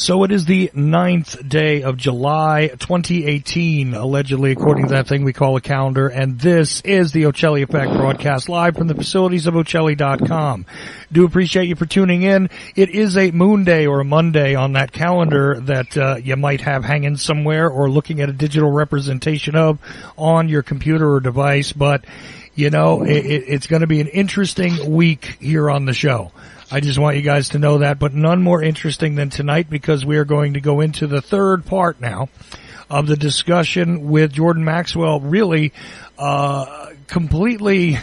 So it is the 9th day of July 2018, allegedly, according to that thing we call a calendar, and this is the Ochelli Effect broadcast live from the facilities of Ochelli.com. Do appreciate you for tuning in. It is a moon day or a Monday on that calendar that you might have hanging somewhere or looking at a digital representation of on your computer or device, but, you know, it's going to be an interesting week here on the show. I just want you guys to know that, but none more interesting than tonight because we are going to go into the third part now of the discussion with Jordan Maxwell, really completely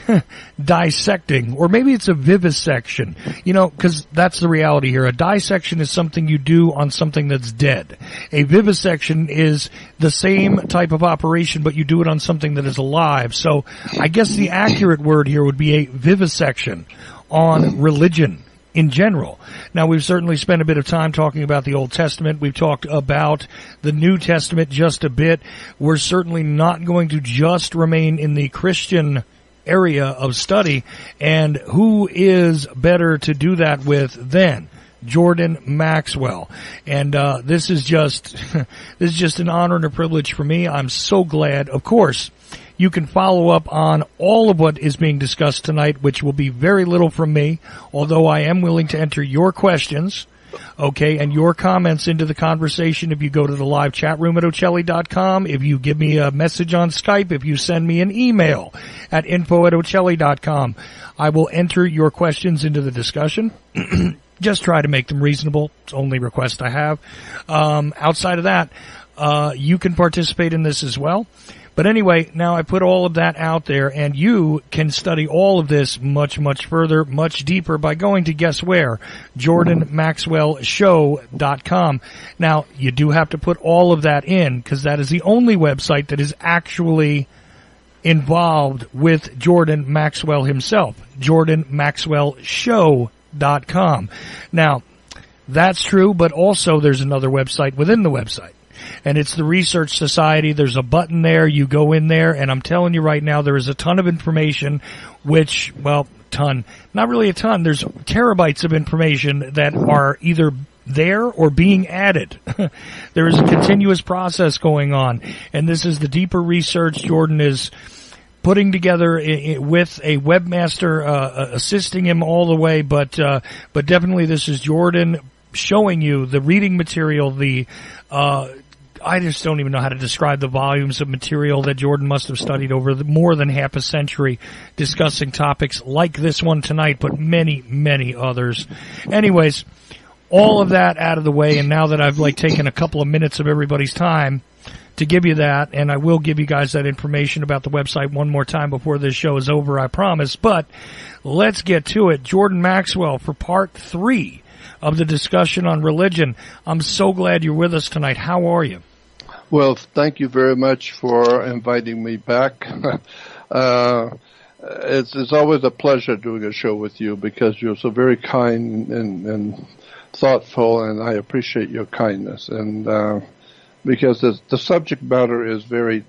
dissecting, or maybe it's a vivisection, you know, because that's the reality here. A dissection is something you do on something that's dead. A vivisection is the same type of operation, but you do it on something that is alive. So I guess the accurate word here would be a vivisection on religion in general. Now, we've certainly spent a bit of time talking about the Old Testament. We've talked about the New Testament just a bit. We're certainly not going to just remain in the Christian area of study. And who is better to do that with than Jordan Maxwell? And this is just an honor and a privilege for me. I'm so glad. Of course, you can follow up on all of what is being discussed tonight, which will be very little from me, although I am willing to enter your questions, okay, and your comments into the conversation if you go to the live chat room at Ochelli.com, if you give me a message on Skype, if you send me an email at info@Ochelli.com. I will enter your questions into the discussion. Just try to make them reasonable. It's the only request I have. Outside of that, you can participate in this as well. But anyway, now I put all of that out there, and you can study all of this much, much further, much deeper by going to, guess where? JordanMaxwellShow.com. Now, you do have to put all of that in, because that is the only website that is actually involved with Jordan Maxwell himself. JordanMaxwellShow.com. Now, that's true, but also there's another website within the website. And it's the Research Society. There's a button there. You go in there, and I'm telling you right now, there is a ton of information, which, well, ton. Not really a ton. There's terabytes of information that are either there or being added. There is a continuous process going on, and this is the deeper research Jordan is putting together with a webmaster assisting him all the way, but definitely this is Jordan showing you the reading material, I just don't even know how to describe the volumes of material that Jordan must have studied over more than half a century, discussing topics like this one tonight, but many, many others. Anyways, all of that out of the way, and now that I've taken a couple of minutes of everybody's time to give you that, and I will give you guys that information about the website one more time before this show is over, I promise, but let's get to it. Jordan Maxwell for part 3 of the discussion on religion. I'm so glad you're with us tonight. How are you? Well, thank you very much for inviting me back. It's always a pleasure doing a show with you because you're so very kind and thoughtful, and I appreciate your kindness. And because the subject matter is very,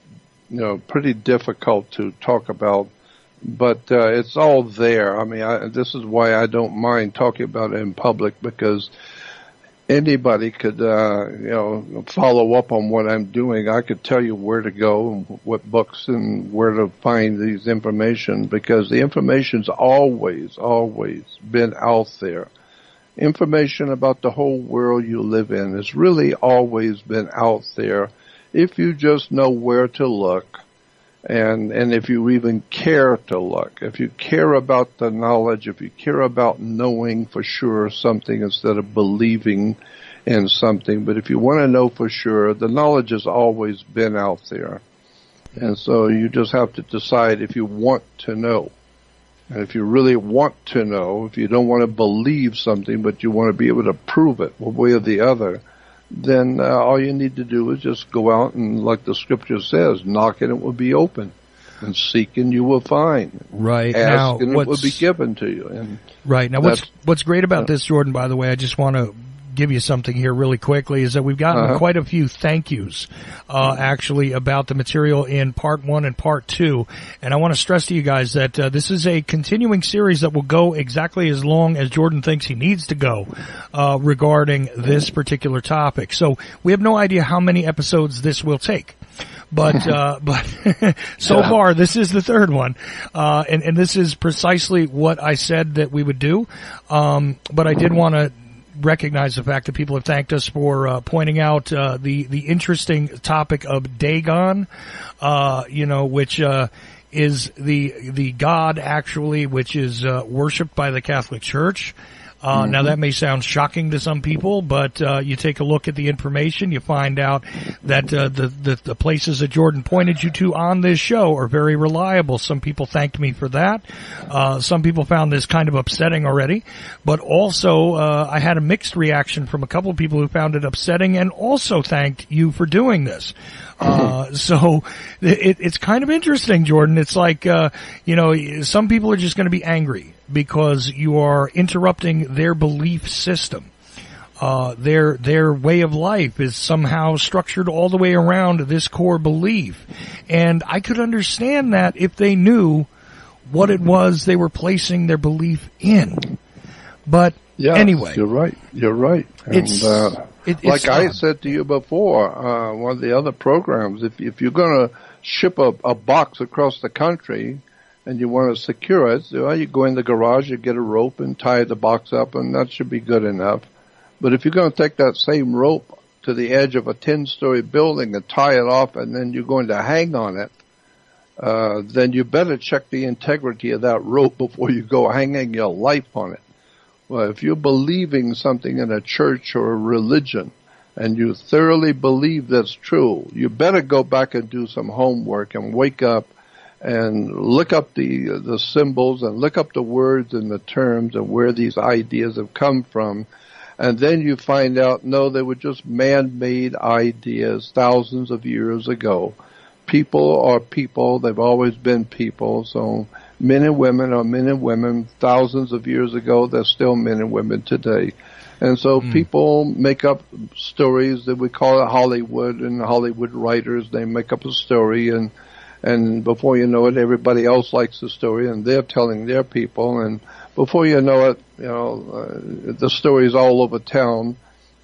pretty difficult to talk about, but it's all there. I mean, this is why I don't mind talking about it in public, because anybody could, follow up on what I'm doing. I could tell you where to go and what books and where to find these information, because the information's always been out there. Information about the whole world you live in has really always been out there if you just know where to look. And if you even care to look, if you care about the knowledge, if you care about knowing for sure something instead of believing in something, but if you want to know for sure, the knowledge has always been out there. And so you just have to decide if you want to know. And if you really want to know, if you don't want to believe something, but you want to be able to prove it one way or the other, then all you need to do is just go out and, like the scripture says, knock and it will be open, and seek and you will find. Right. Ask and it will be given to you. And right. Now, what's great about this, Jordan, by the way, I just want to give you something here really quickly, is that we've gotten quite a few thank yous, actually, about the material in Part 1 and Part 2. And I want to stress to you guys that this is a continuing series that will go exactly as long as Jordan thinks he needs to go regarding this particular topic. So we have no idea how many episodes this will take. But so far, this is the third one. And this is precisely what I said that we would do. But I did want to recognize the fact that people have thanked us for pointing out the interesting topic of Dagon, which is the god actually, which is worshipped by the Catholic Church. Now that may sound shocking to some people, but you take a look at the information, you find out that the places that Jordan pointed you to on this show are very reliable. Some people thanked me for that. Some people found this kind of upsetting already, but also I had a mixed reaction from a couple of people who found it upsetting and also thanked you for doing this. So it's kind of interesting, Jordan. It's like, some people are just going to be angry because you are interrupting their belief system. Their way of life is somehow structured all the way around this core belief. And I could understand that if they knew what it was they were placing their belief in. But anyway. You're right. And, like I said to you before, one of the other programs, if you're going to ship a box across the country and you want to secure it, you go in the garage, you get a rope and tie the box up, and that should be good enough. But if you're going to take that same rope to the edge of a 10-story building and tie it off, and then you're going to hang on it, then you better check the integrity of that rope before you go hanging your life on it. Well, if you're believing something in a church or a religion and you thoroughly believe that's true, you better go back and do some homework and wake up and look up the symbols and look up the words and the terms and where these ideas have come from. And then you find out, no, they were just man-made ideas thousands of years ago. People are people. They've always been people. So men and women are men and women thousands of years ago. They're still men and women today. And so people make up stories that we call it Hollywood, and Hollywood writers, they make up a story, and before you know it, everybody else likes the story, and they're telling their people, and before you know it, the story's all over town,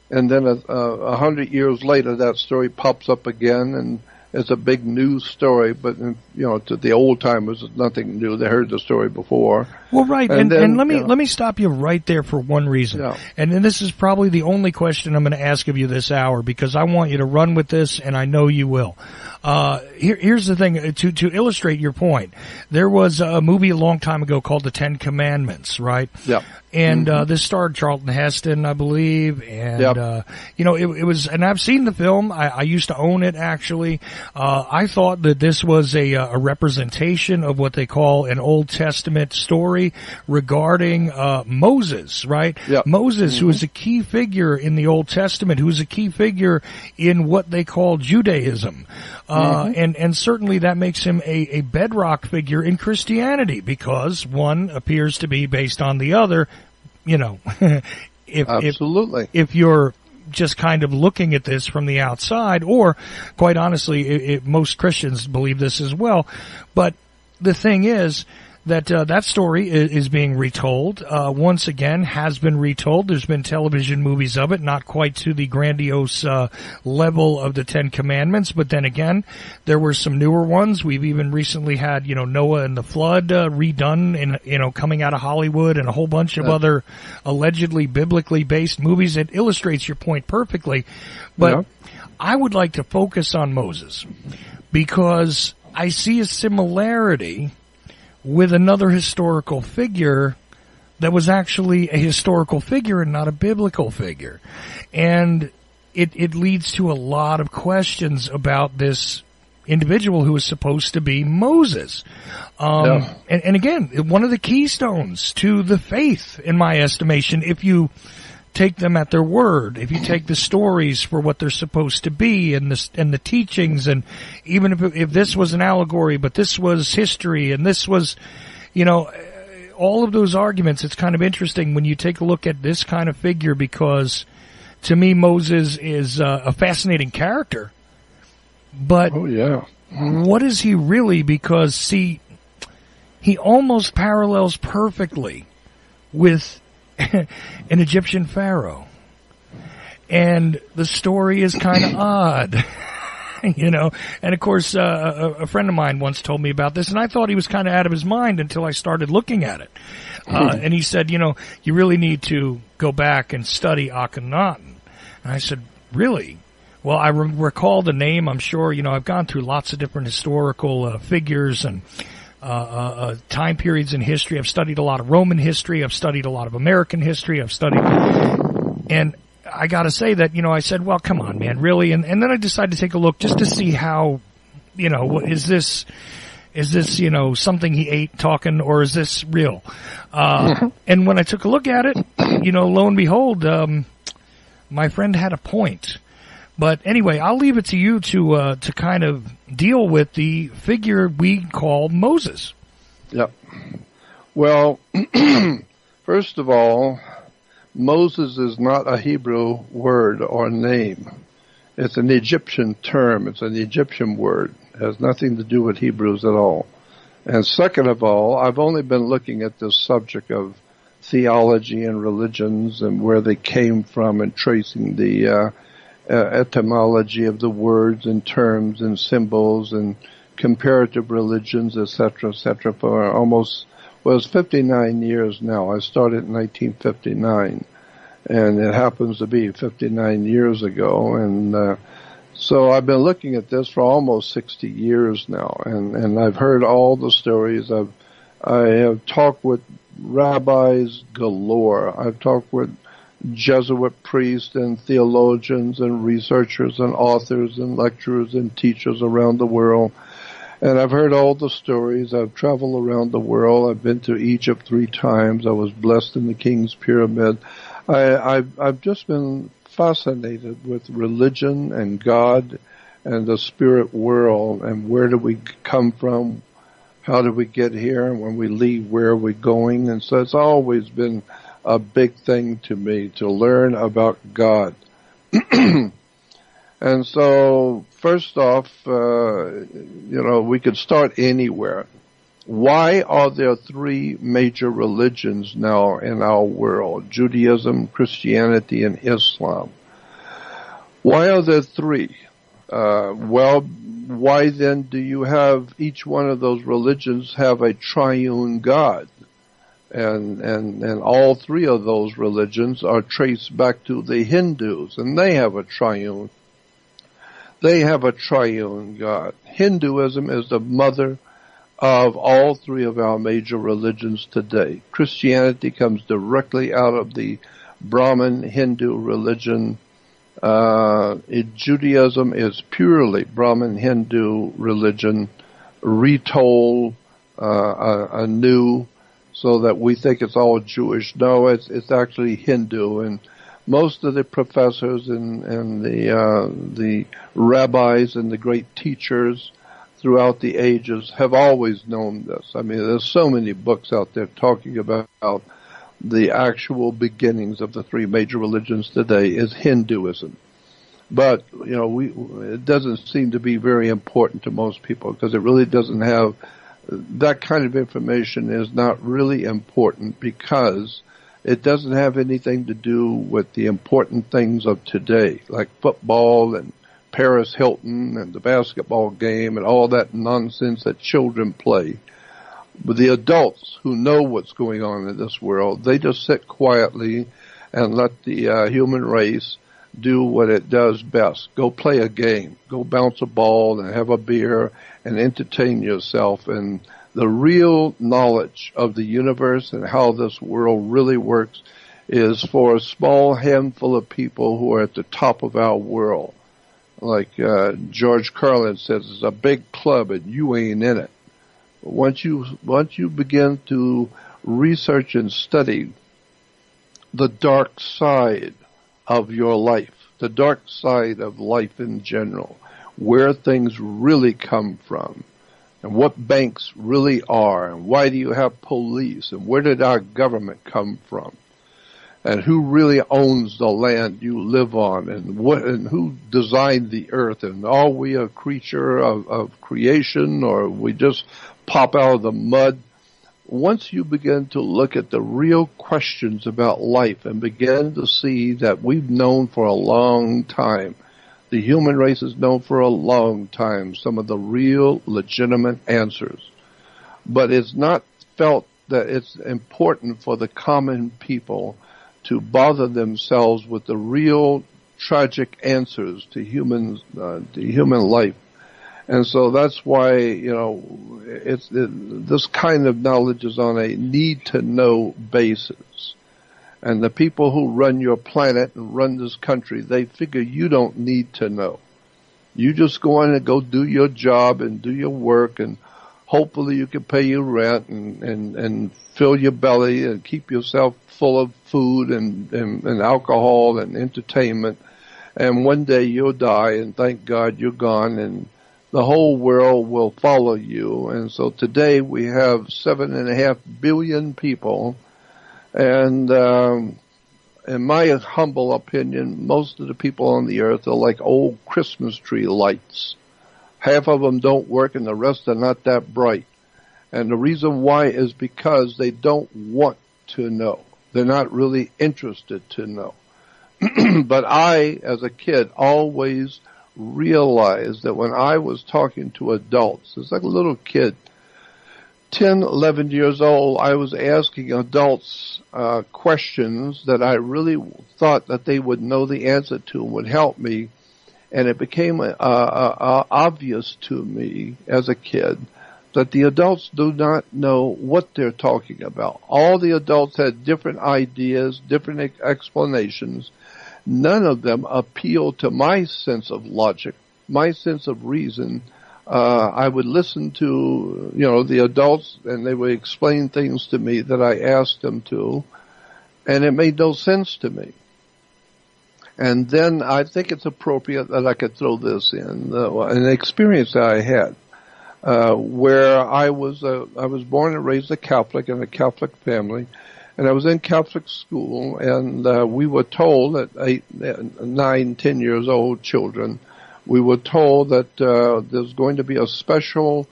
and then 100 years later, that story pops up again, and it's a big news story, but to the old timers, it's nothing new. They heard the story before. Well, right, and let me stop you right there for one reason. Yeah. And this is probably the only question I'm going to ask of you this hour, because I want you to run with this, and I know you will. Here's the thing, to illustrate your point. There was a movie a long time ago called The Ten Commandments, right? Yeah. And this starred Charlton Heston, I believe, and it was. And I've seen the film. I used to own it, actually. I thought that this was a representation of what they call an Old Testament story regarding Moses, right? Yep. Moses, who is a key figure in the Old Testament, who is a key figure in what they call Judaism. And certainly that makes him a bedrock figure in Christianity, because one appears to be based on the other. Absolutely. If you're just kind of looking at this from the outside, or quite honestly, most Christians believe this as well. But the thing is that that story is being retold. Once again, has been retold. There's been television movies of it, not quite to the grandiose level of the Ten Commandments, but then again, there were some newer ones. We've even recently had, Noah and the flood redone in, coming out of Hollywood, and a whole bunch of other allegedly biblically based movies. It illustrates your point perfectly. But I would like to focus on Moses, because I see a similarity with another historical figure that was actually a historical figure and not a biblical figure. And it leads to a lot of questions about this individual who is supposed to be Moses. And again, one of the keystones to the faith, in my estimation, if you take them at their word, if you take the stories for what they're supposed to be, and the teachings, and even if this was an allegory, but this was history, and this was, all of those arguments, it's kind of interesting when you take a look at this kind of figure, because to me, Moses is a fascinating character. But oh, yeah. What is he really? Because, see, he almost parallels perfectly with an Egyptian pharaoh. And the story is kind of odd. You know, and of course, a friend of mine once told me about this, and I thought he was kind of out of his mind until I started looking at it. And he said, you know, you really need to go back and study Akhenaten. And I said, really? Well, I recall the name. I'm sure, you know, I've gone through lots of different historical figures and time periods in history. I've studied a lot of Roman history. I've studied a lot of American history. And I gotta say that, you know, I said, well, come on, man, really? And then I decided to take a look just to see how, you know, is this, you know, something he ate talking, or is this real? And when I took a look at it, you know, lo and behold, my friend had a point. But anyway, I'll leave it to you to kind of deal with the figure we call Moses. Yep. Well, first of all, Moses is not a Hebrew word or name. It's an Egyptian term. It's an Egyptian word. It has nothing to do with Hebrews at all. And second of all, I've only been looking at this subject of theology and religions and where they came from and tracing the etymology of the words and terms and symbols and comparative religions, etc., for almost, well, it's 59 years now. I started in 1959, and it happens to be 59 years ago. And so I've been looking at this for almost 60 years now, and I've heard all the stories. I have talked with rabbis galore. I've talked with Jesuit priests and theologians and researchers and authors and lecturers and teachers around the world. And I've heard all the stories. I've traveled around the world. I've been to Egypt 3 times. I was blessed in the King's Pyramid. I've just been fascinated with religion and God and the spirit world and where do we come from, how do we get here, and when we leave, where are we going? And so it's always been a big thing to me to learn about God. And so, first off, you know, we could start anywhere. Why are there 3 major religions now in our world? Judaism, Christianity, and Islam. Why are there 3? Well, why then do you have each one of those religions have a triune God? And all 3 of those religions are traced back to the Hindus, and they have a triune God. Hinduism is the mother of all 3 of our major religions today. Christianity comes directly out of the Brahmin Hindu religion. Judaism is purely Brahmin Hindu religion, retold anew, so that we think it's all Jewish. No, it's actually Hindu, and most of the professors and the rabbis and the great teachers throughout the ages have always known this. I mean, there's so many books out there talking about the actual beginnings of the 3 major religions today is Hinduism. But, you know, it doesn't seem to be very important to most people because it really doesn't have that kind of information is not really important because it doesn't have anything to do with the important things of today, like football and Paris Hilton and the basketball game and all that nonsense that children play. But the adults who know what's going on in this world, they just sit quietly and let the human race do what it does best. Go play a game. Go bounce a ball and have a beer and entertain yourself. And the real knowledge of the universe and how this world really works is for a small handful of people who are at the top of our world. Like George Carlin says, it's a big club and you ain't in it. Once you begin to research and study the dark side of your life, the dark side of life in general, where things really come from, and what banks really are, and why do you have police, and where did our government come from? and who really owns the land you live on, and who designed the earth, and are we a creature of creation, or we just pop out of the mud? Once you begin to look at the real questions about life and begin to see that we've known for a long time, the human race has known for a long time some of the real legitimate answers, but it's not felt that it's important for the common people to bother themselves with the real tragic answers to human life. And so that's why, this kind of knowledge is on a need-to-know basis. And the people who run your planet and run this country, they figure you don't need to know. You just go in and go do your job and do your work, and hopefully you can pay your rent and fill your belly and keep yourself full of food and alcohol and entertainment. And one day you'll die, and thank God you're gone, and the whole world will follow you. And so today we have 7.5 billion people, and in my humble opinion, most of the people on the earth are like old Christmas tree lights. Half of them don't work and the rest are not that bright. And the reason why is because they don't want to know. They're not really interested to know. But I, as a kid, always realized that when I was talking to adults, it's like a little kid, 10, 11 years old, I was asking adults questions that I really thought that they would know the answer to and would help me. And it became obvious to me as a kid that the adults do not know what they're talking about. All the adults had different ideas, different explanations. None of them appealed to my sense of logic, my sense of reason. I would listen to, the adults, and they would explain things to me that I asked them to, and it made no sense to me. And then I think it's appropriate that I could throw this in, an experience that I had, where I was born and raised a Catholic in a Catholic family, and I was in Catholic school, and we were told at 8, 9, 10 years old children, we were told that there's going to be a special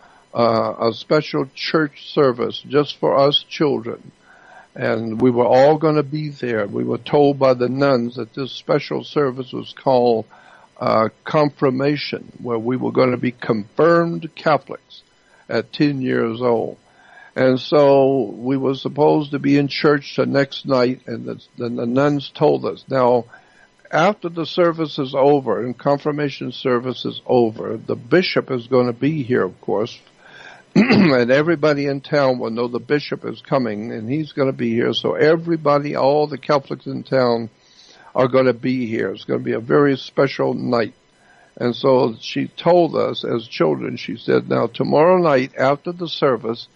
church service just for us children. And we were all going to be there. We were told by the nuns that this special service was called confirmation, where we were going to be confirmed Catholics at 10 years old. And so we were supposed to be in church the next night, and the nuns told us, now, after the service is over and confirmation service is over, the bishop is going to be here, of course, and everybody in town will know the bishop is coming, and he's going to be here. So everybody, all the Catholics in town are going to be here. It's going to be a very special night. And so she told us as children, she said, now tomorrow night after the service,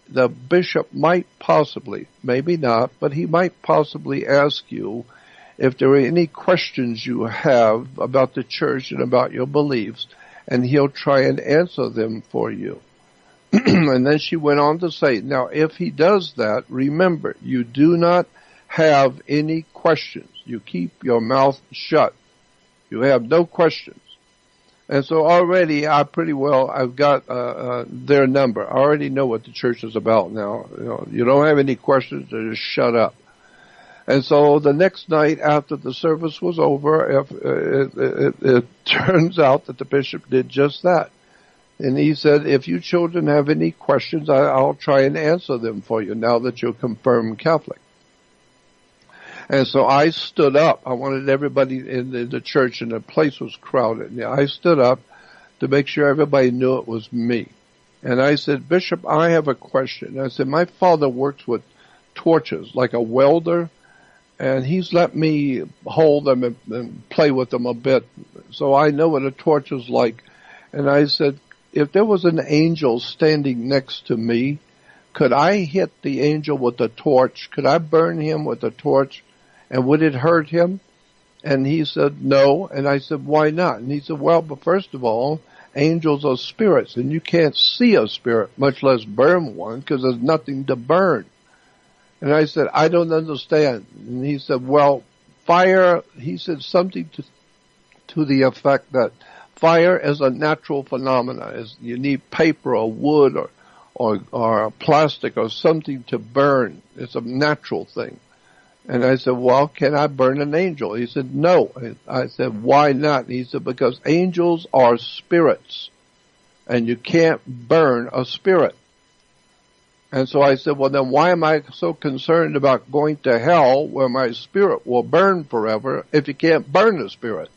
the bishop might possibly, maybe not, but he might possibly ask you if there are any questions you have about the church and about your beliefs, and he'll try and answer them for you. And then she went on to say, now if he does that, remember, you do not have any questions. You keep your mouth shut. You have no questions. And so already I've got their number. I already know what the church is about now. You don't have any questions, just shut up. And so the next night after the service was over, it turns out that the bishop did just that. And he said, if you children have any questions, I'll try and answer them for you now that you're confirmed Catholic. And so I stood up. I wanted everybody in the church, and the place was crowded. And I stood up to make sure everybody knew it was me. And I said, Bishop, I have a question. I said, my father works with torches, like a welder, and he's let me hold them and play with them a bit. So I know what a torch is like. And I said, if there was an angel standing next to me, could I hit the angel with a torch? Could I burn him with a torch? And would it hurt him? And he said, no. And I said, why not? And he said, well, but first of all, angels are spirits, and you can't see a spirit, much less burn one, because there's nothing to burn. And I said, I don't understand. And he said, well, fire, he said something to the effect that fire is a natural phenomenon. You need paper or wood or plastic or something to burn. It's a natural thing. And I said, well, can I burn an angel? He said, no. I said, why not? He said, because angels are spirits, and you can't burn a spirit. And so I said, well, then why am I so concerned about going to hell where my spirit will burn forever if you can't burn the spirit?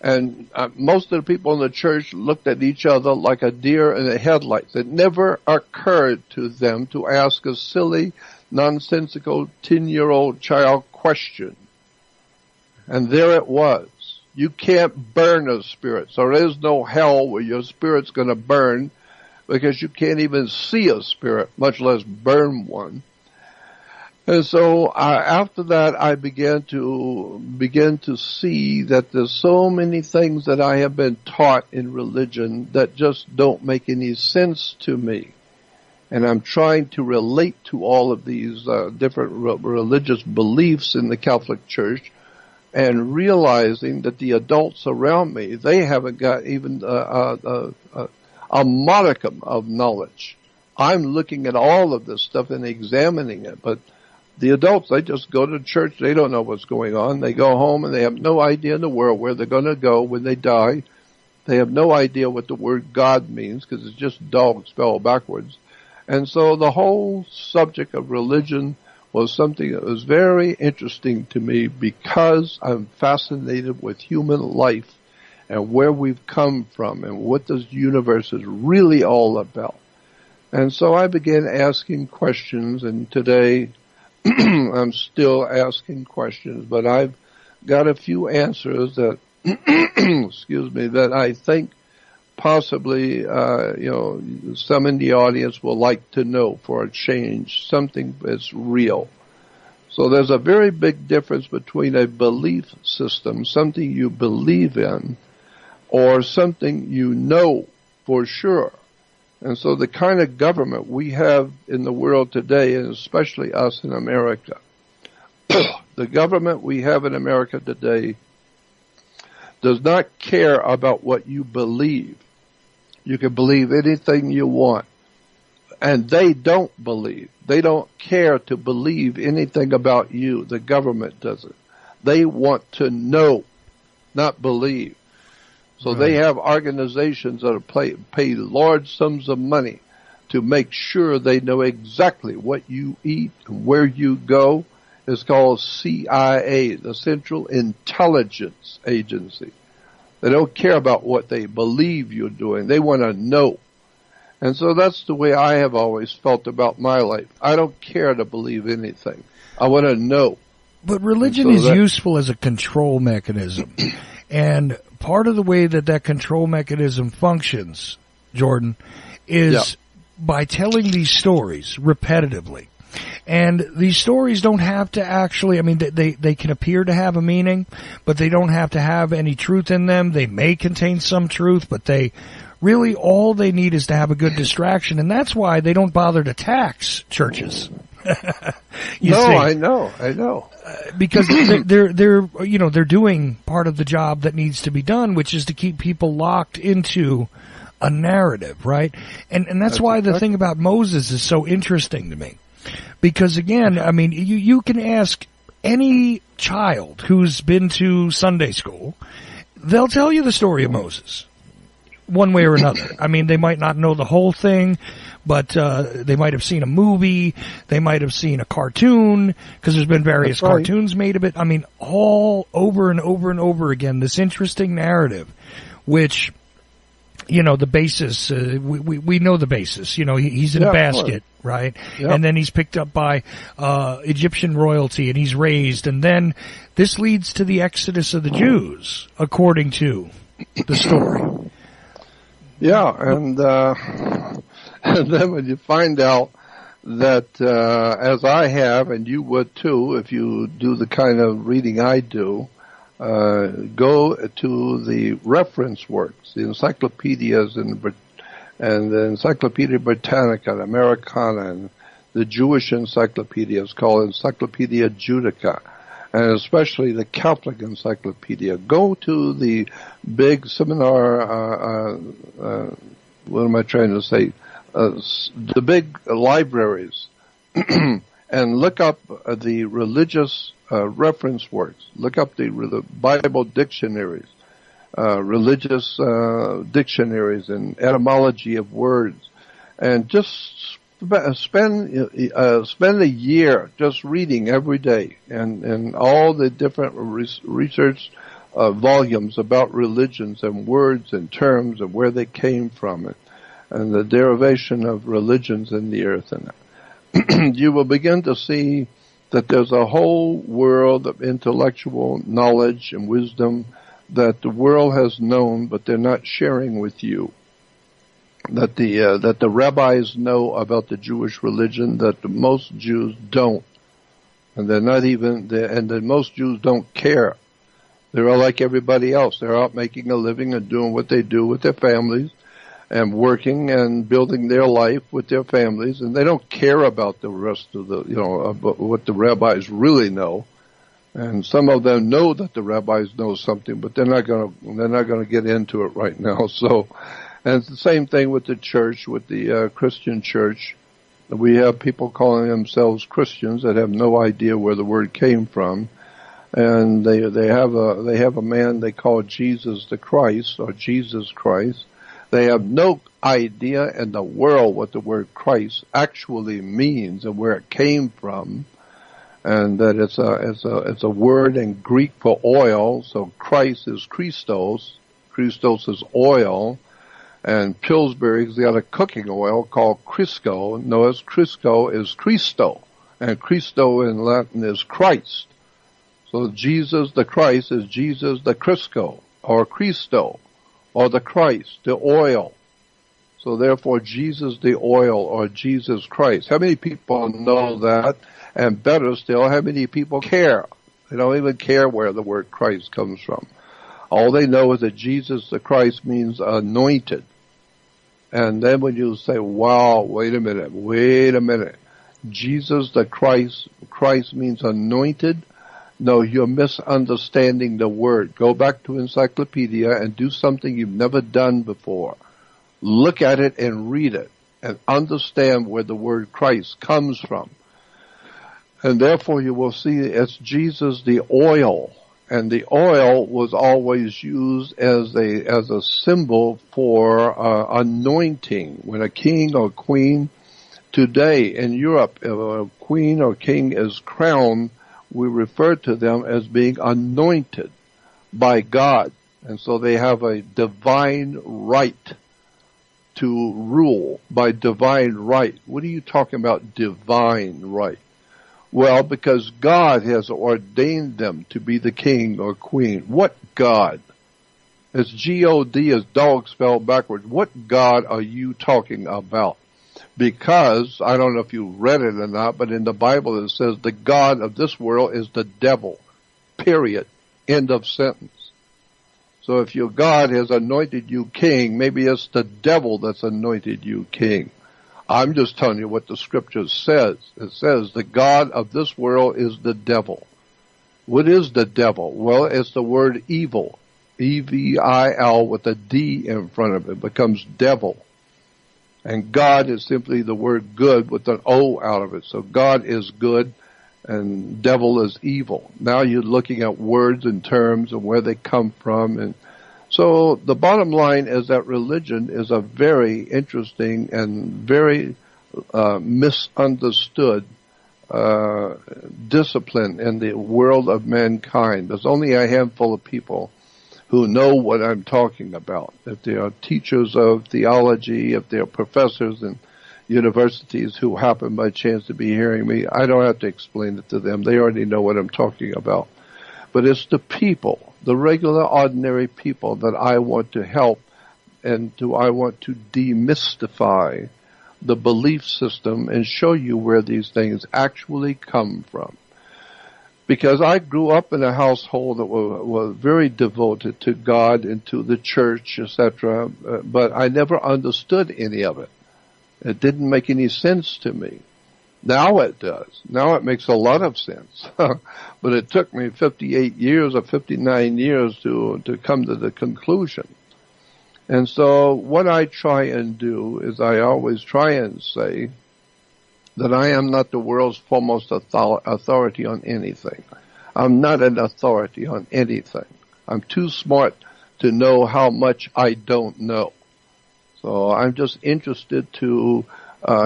And most of the people in the church looked at each other like a deer in the headlights. It never occurred to them to ask a silly, nonsensical 10-year-old child question. And there it was. You can't burn a spirit. So there is no hell where your spirit's going to burn, because you can't even see a spirit, much less burn one. And so after that, I began to see that there's so many things that I have been taught in religion that just don't make any sense to me. And I'm trying to relate to all of these different religious beliefs in the Catholic Church, and realizing that the adults around me, they haven't got even a modicum of knowledge. I'm looking at all of this stuff and examining it, but the adults, they just go to church. They don't know what's going on. They go home and they have no idea in the world where they're going to go when they die. They have no idea what the word God means, because it's just dog spelled backwards. And so the whole subject of religion was something that was very interesting to me, because I'm fascinated with human life and where we've come from and what this universe is really all about. And so I began asking questions, and today I'm still asking questions, but I've got a few answers that, excuse me, that I think possibly, some in the audience will like to know for a change, something that's real. So there's a very big difference between a belief system, something you believe in, or something you know for sure. And so the kind of government we have in the world today, and especially us in America, the government we have in America today does not care about what you believe. You can believe anything you want. And they don't believe. They don't care to believe anything about you. The government doesn't. They want to know, not believe. So they have organizations that are pay large sums of money to make sure they know exactly what you eat and where you go. It's called CIA, the Central Intelligence Agency. They don't care about what they believe you're doing. They want to know. And so that's the way I have always felt about my life. I don't care to believe anything. I want to know. But religion is useful as a control mechanism. And part of the way that control mechanism functions, Jordan, is by telling these stories repetitively. And these stories don't have to actually, they can appear to have a meaning, but they don't have to have any truth in them. They may contain some truth, but really all they need is to have a good distraction. And that's why they don't bother to tax churches. See. I know. Because they're doing part of the job that needs to be done, which is to keep people locked into a narrative, right? And that's why the thing about Moses is so interesting to me. Because again, you can ask any child who's been to Sunday school, they'll tell you the story of Moses, one way or another. They might not know the whole thing, but they might have seen a movie, they might have seen a cartoon, because there's been various cartoons made of it. All over and over and over again, this interesting narrative, which, the basis, we know the basis. He's in a basket, right? Yep. And then he's picked up by Egyptian royalty, and he's raised, and then this leads to the exodus of the Jews, according to the story. Yeah, and then when you find out that, as I have, and you would too, if you do the kind of reading I do, go to the reference works, the encyclopedias and the Encyclopedia Britannica, and Americana, and the Jewish encyclopedia is called Encyclopedia Judaica, and especially the Catholic Encyclopedia. Go to the big seminar, what am I trying to say, the big libraries, and look up the religious reference works. Look up the Bible dictionaries, religious dictionaries and etymology of words, and just spend a year just reading every day and all the different research volumes about religions and words and terms and where they came from and the derivation of religions in the earth. And you will begin to see that there's a whole world of intellectual knowledge and wisdom that the world has known, but they're not sharing with you. That the rabbis know about the Jewish religion that most Jews don't, and they're not even, and that most Jews don't care. They're all like everybody else. They're out making a living and doing what they do with their families, and working and building their life with their families, and they don't care about the rest of about what the rabbis really know. And some of them know that the rabbis know something, but they're not gonna get into it right now. So. And it's the same thing with the church, with the Christian church. We have people calling themselves Christians that have no idea where the word came from, and they have a man they call Jesus the Christ or Jesus Christ. They have no idea in the world what the word Christ actually means and where it came from, and that it's a word in Greek for oil. So Christ is Christos. Christos is oil. And Pillsbury's got a cooking oil called Crisco. Notice Crisco is Cristo, and Cristo in Latin is Christ. So Jesus the Christ is Jesus the Crisco, or Cristo, or the Christ, the oil. So therefore Jesus the oil, or Jesus Christ. How many people know that? And better still, how many people care? They don't even care where the word Christ comes from. All they know is that Jesus the Christ means anointed. And then when you say, wow, wait a minute. Jesus the Christ means anointed? No, you're misunderstanding the word. Go back to encyclopedia and do something you've never done before. Look at it and read it and understand where the word Christ comes from. And therefore you will see it's Jesus the oil. And the oil was always used as a symbol for anointing. When a king or queen today in Europe, if a queen or king is crowned, we refer to them as being anointed by God. And so they have a divine right to rule by divine right. What are you talking about, divine right? Well, because God has ordained them to be the king or queen. What God? It's G-O-D as dog spelled backwards. What God are you talking about? Because, I don't know if you read it or not, but in the Bible it says the God of this world is the devil. Period. End of sentence. So if your God has anointed you king, maybe it's the devil that's anointed you king. I'm just telling you what the scripture says. It says the God of this world is the devil. What is the devil? Well, it's the word evil. E-V-I-L with a D in front of it. It becomes devil. And God is simply the word good with an O out of it. So God is good and devil is evil. Now you're looking at words and terms and where they come from. And so the bottom line is that religion is a very interesting and very misunderstood discipline in the world of mankind. There's only a handful of people who know what I'm talking about. If they are teachers of theology, if they are professors in universities who happen by chance to be hearing me, I don't have to explain it to them. They already know what I'm talking about. But it's the people, the regular, ordinary people that I want to help and I want to demystify the belief system and show you where these things actually come from. Because I grew up in a household that was very devoted to God and to the church, etc., but I never understood any of it. It didn't make any sense to me. Now it does. Now it makes a lot of sense. But it took me 58 years or 59 years to come to the conclusion. And so what I try and do is I always try and say that I am not the world's foremost authority on anything. I'm not an authority on anything. I'm too smart to know how much I don't know. So I'm just interested to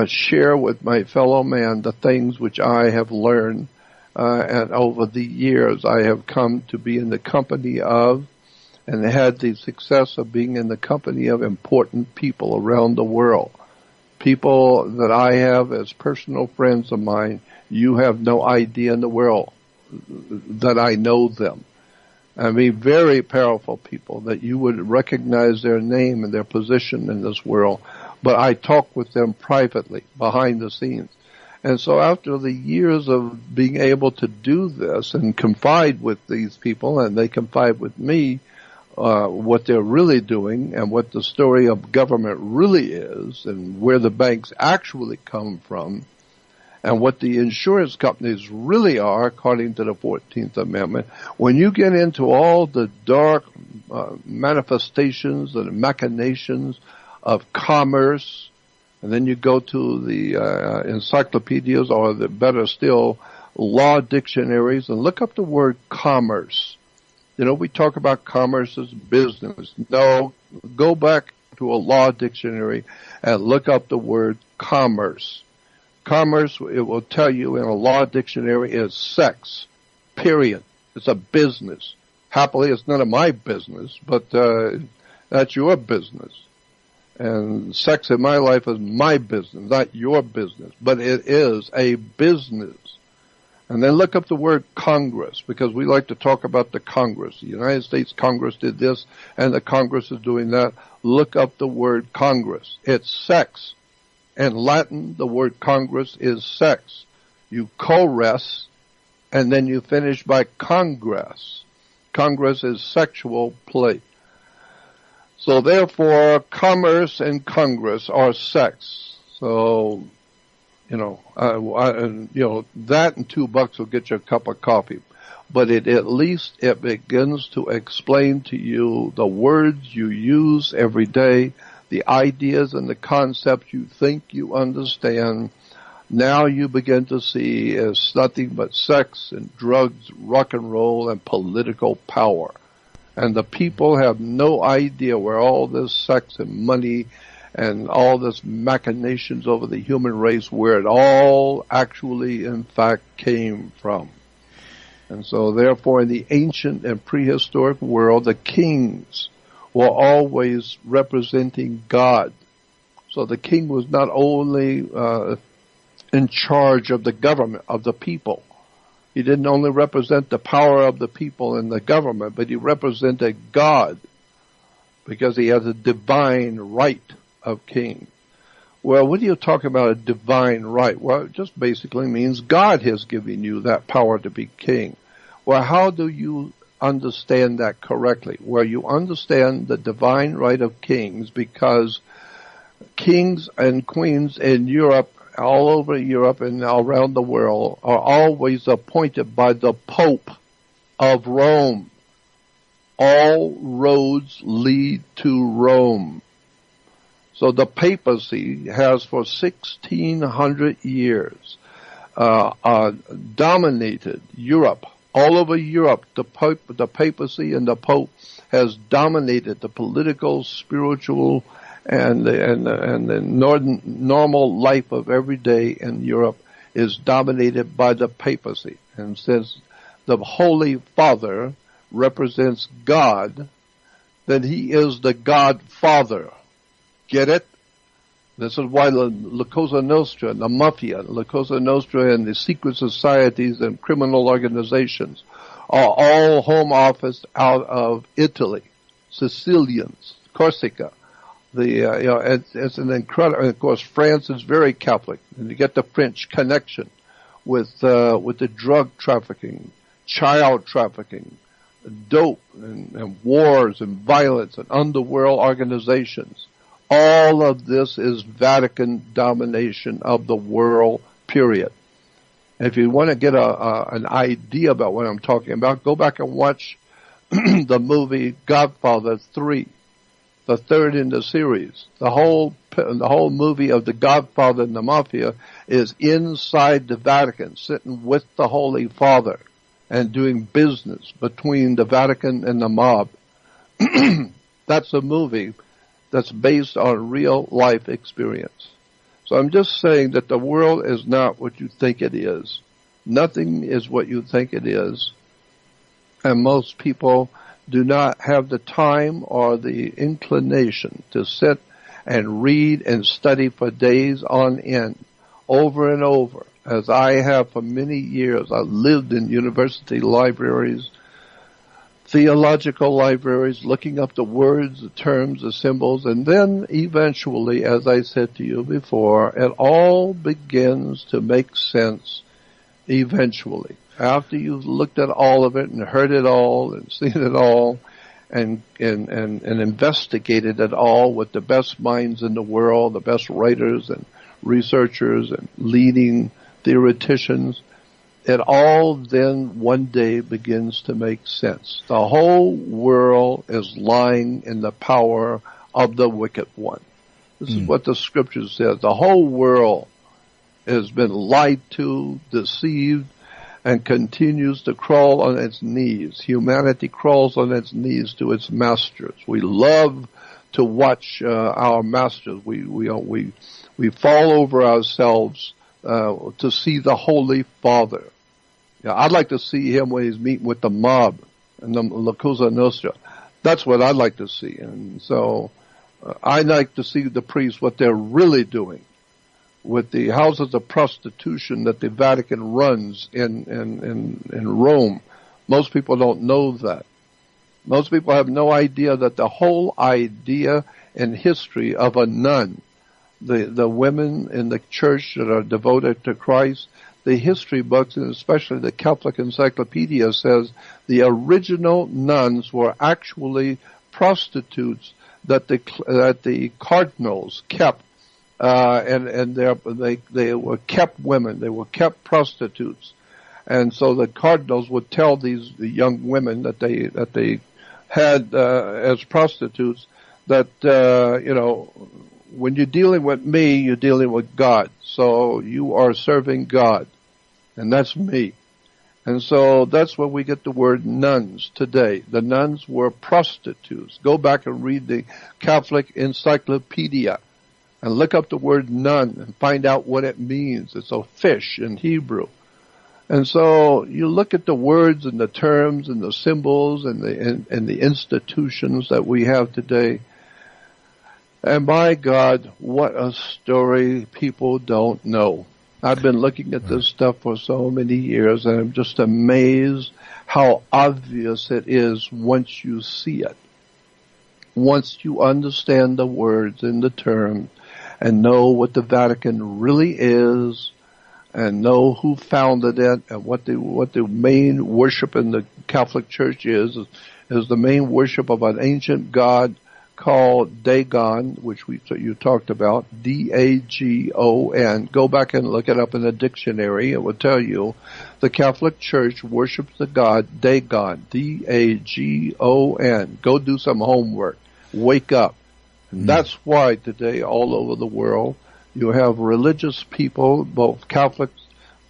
share with my fellow man the things which I have learned, and over the years I have come to be in the company of and had the success of being in the company of important people around the world. People that I have as personal friends of mine, you have no idea in the world that I know them. I mean, very powerful people that you would recognize their name and their position in this world. But I talk with them privately, behind the scenes. And so after the years of being able to do this and confide with these people, and they confide with me, what they're really doing and what the story of government really is and where the banks actually come from and what the insurance companies really are according to the 14th Amendment. When you get into all the dark manifestations and machinations of commerce, and then you go to the encyclopedias or the better still, law dictionaries and look up the word commerce. You know, we talk about commerce as business. No, go back to a law dictionary and look up the word commerce. Commerce, it will tell you in a law dictionary, is sex, period. It's a business. Happily, it's none of my business, but that's your business. And sex in my life is my business, not your business, but it is a business. And then look up the word Congress, because we like to talk about the Congress. The United States Congress did this, and the Congress is doing that. Look up the word Congress. It's sex. In Latin, the word Congress is sex. You co-res, and then you finish by congress. Congress is sexual play. So therefore, commerce and Congress are sex. So, that and $2 will get you a cup of coffee. But at least it begins to explain to you the words you use every day, the ideas and the concepts you think you understand. Now you begin to see as nothing but sex and drugs, rock and roll, and political power. And the people have no idea where all this sex and money and all this machinations over the human race, where it all actually, in fact, came from. And so, therefore, in the ancient and prehistoric world, the kings were always representing God. So the king was not only in charge of the government, of the people. He didn't only represent the power of the people and the government, but he represented God because he has a divine right of king. Well, what do you talk about a divine right? Well, it just basically means God has given you that power to be king. Well, how do you understand that correctly? Well, you understand the divine right of kings because kings and queens in Europe, all over Europe and around the world, are always appointed by the Pope of Rome. All roads lead to Rome. So the papacy has for 1,600 years dominated Europe. All over Europe, the papacy and the Pope has dominated the political, spiritual, and the normal life of every day in Europe is dominated by the papacy. And since the Holy Father represents God, then he is the Godfather. Get it? This is why La Cosa Nostra and the Mafia, La Cosa Nostra and the secret societies and criminal organizations are all home office out of Italy, Sicilians, Corsica. It's an incredible, and of course France is very Catholic, and you get the French connection with the drug trafficking, child trafficking, dope, and wars and violence and underworld organizations. All of this is Vatican domination of the world, period. If you want to get an idea about what I'm talking about, go back and watch the movie Godfather 3, the third in the series. The whole movie of the Godfather and the Mafia is inside the Vatican, sitting with the Holy Father and doing business between the Vatican and the mob. That's a movie that's based on real life experience. So I'm just saying that the world is not what you think it is. Nothing is what you think it is. And most people do not have the time or the inclination to sit and read and study for days on end, over and over, as I have for many years. I lived in university libraries, theological libraries, looking up the words, the terms, the symbols, and then eventually, as I said to you before, it all begins to make sense eventually. After you've looked at all of it and heard it all and seen it all and investigated it all with the best minds in the world, the best writers and researchers and leading theoreticians, it all then one day begins to make sense. The whole world is lying in the power of the wicked one. This is what the scripture says. The whole world has been lied to, deceived, and continues to crawl on its knees. Humanity crawls on its knees to its masters. We love to watch our masters. We fall over ourselves to see the Holy Father. Yeah, I'd like to see him when he's meeting with the mob and the La Cosa Nostra. That's what I'd like to see. And so I'd like to see the priests, what they're really doing with the houses of prostitution that the Vatican runs in Rome. Most people don't know that. Most people have no idea that the whole idea and history of a nun, the women in the church that are devoted to Christ, the history books, and especially the Catholic Encyclopedia, says the original nuns were actually prostitutes that the cardinals kept. And they were kept women. They were kept prostitutes, and so the cardinals would tell the young women that they had as prostitutes that when you're dealing with me, you're dealing with God. So you are serving God, and that's me. And so that's where we get the word nuns today. The nuns were prostitutes. Go back and read the Catholic Encyclopedia and look up the word nun and find out what it means. It's a fish in Hebrew. And so you look at the words and the terms and the symbols and the institutions that we have today. And by God, what a story people don't know. I've been looking at this stuff for so many years, and I'm just amazed how obvious it is once you see it. Once you understand the words and the terms, and know what the Vatican really is, and know who founded it, and what the main worship in the Catholic Church is the main worship of an ancient god called Dagon, which you talked about, D-A-G-O-N. Go back and look it up in the dictionary. It will tell you the Catholic Church worships the god Dagon, D-A-G-O-N. Go do some homework. Wake up. And that's why today all over the world you have religious people, both Catholics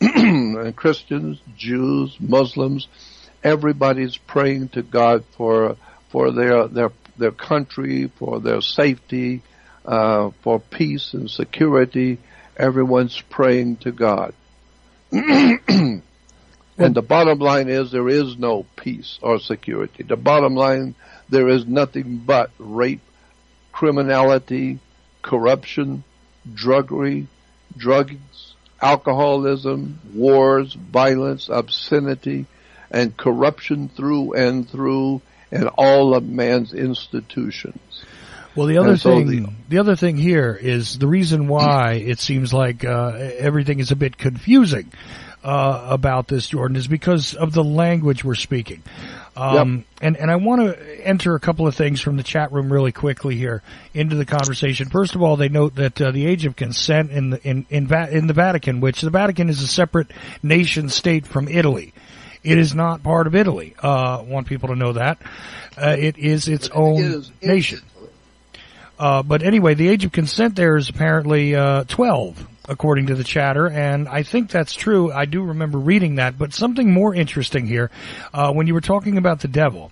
and Christians, Jews, Muslims. Everybody's praying to God for their country, for their safety, for peace and security. Everyone's praying to God. And the bottom line is there is no peace or security. The bottom line, there is nothing but rape, criminality, corruption, druggery, drugs, alcoholism, wars, violence, obscenity, and corruption through and through in all of man's institutions. Well, the other thing here is the reason why it seems like everything is a bit confusing about this, Jordan, is because of the language we're speaking. And I want to enter a couple of things from the chat room really quickly here into the conversation. First of all, they note that the age of consent in the Vatican, which the Vatican is a separate nation state from Italy. It is not part of Italy. Want people to know that. It is its own nation. But anyway, the age of consent there is apparently 12. According to the chatter, and I think that's true. I do remember reading that, but something more interesting here, when you were talking about the devil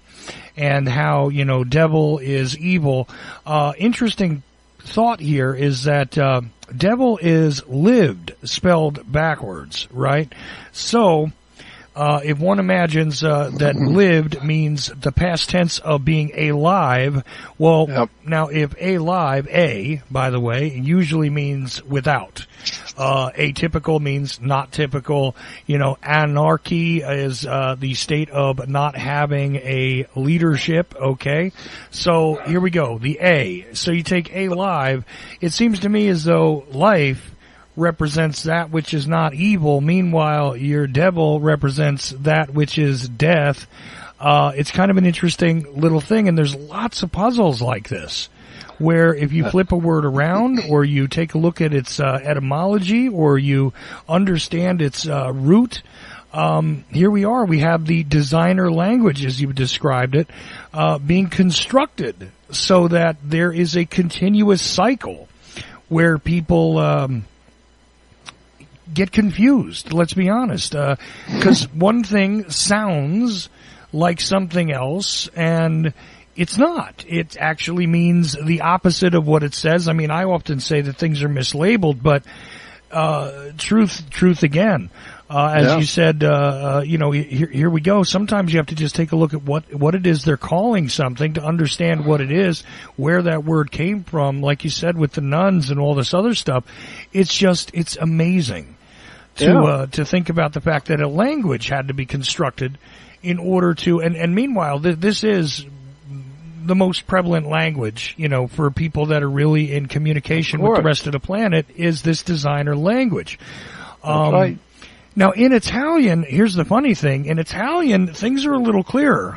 and how, devil is evil, interesting thought here is that, devil is lived, spelled backwards, right? So, if one imagines that lived means the past tense of being alive, well, Now if alive, by the way, usually means without. Atypical means not typical. Anarchy is the state of not having a leadership, okay? So here we go, the A. So you take alive, it seems to me as though life represents that which is not evil. Meanwhile, your devil represents that which is death. It's kind of an interesting little thing, and there's lots of puzzles like this, where if you flip a word around, or you take a look at its etymology, or you understand its root, here we are. We have the designer language, as you described it, being constructed so that there is a continuous cycle where people get confused, let's be honest, because one thing sounds like something else, and it's not. It actually means the opposite of what it says. I mean, I often say that things are mislabeled, but truth again. As you said, here we go. Sometimes you have to just take a look at what it is they're calling something to understand what it is, where that word came from. Like you said, with the nuns and all this other stuff, it's amazing to think about the fact that a language had to be constructed in order to, and meanwhile, this is the most prevalent language, for people that are really in communication with the rest of the planet, is this designer language. That's right. Now, in Italian, here's the funny thing. In Italian, things are a little clearer.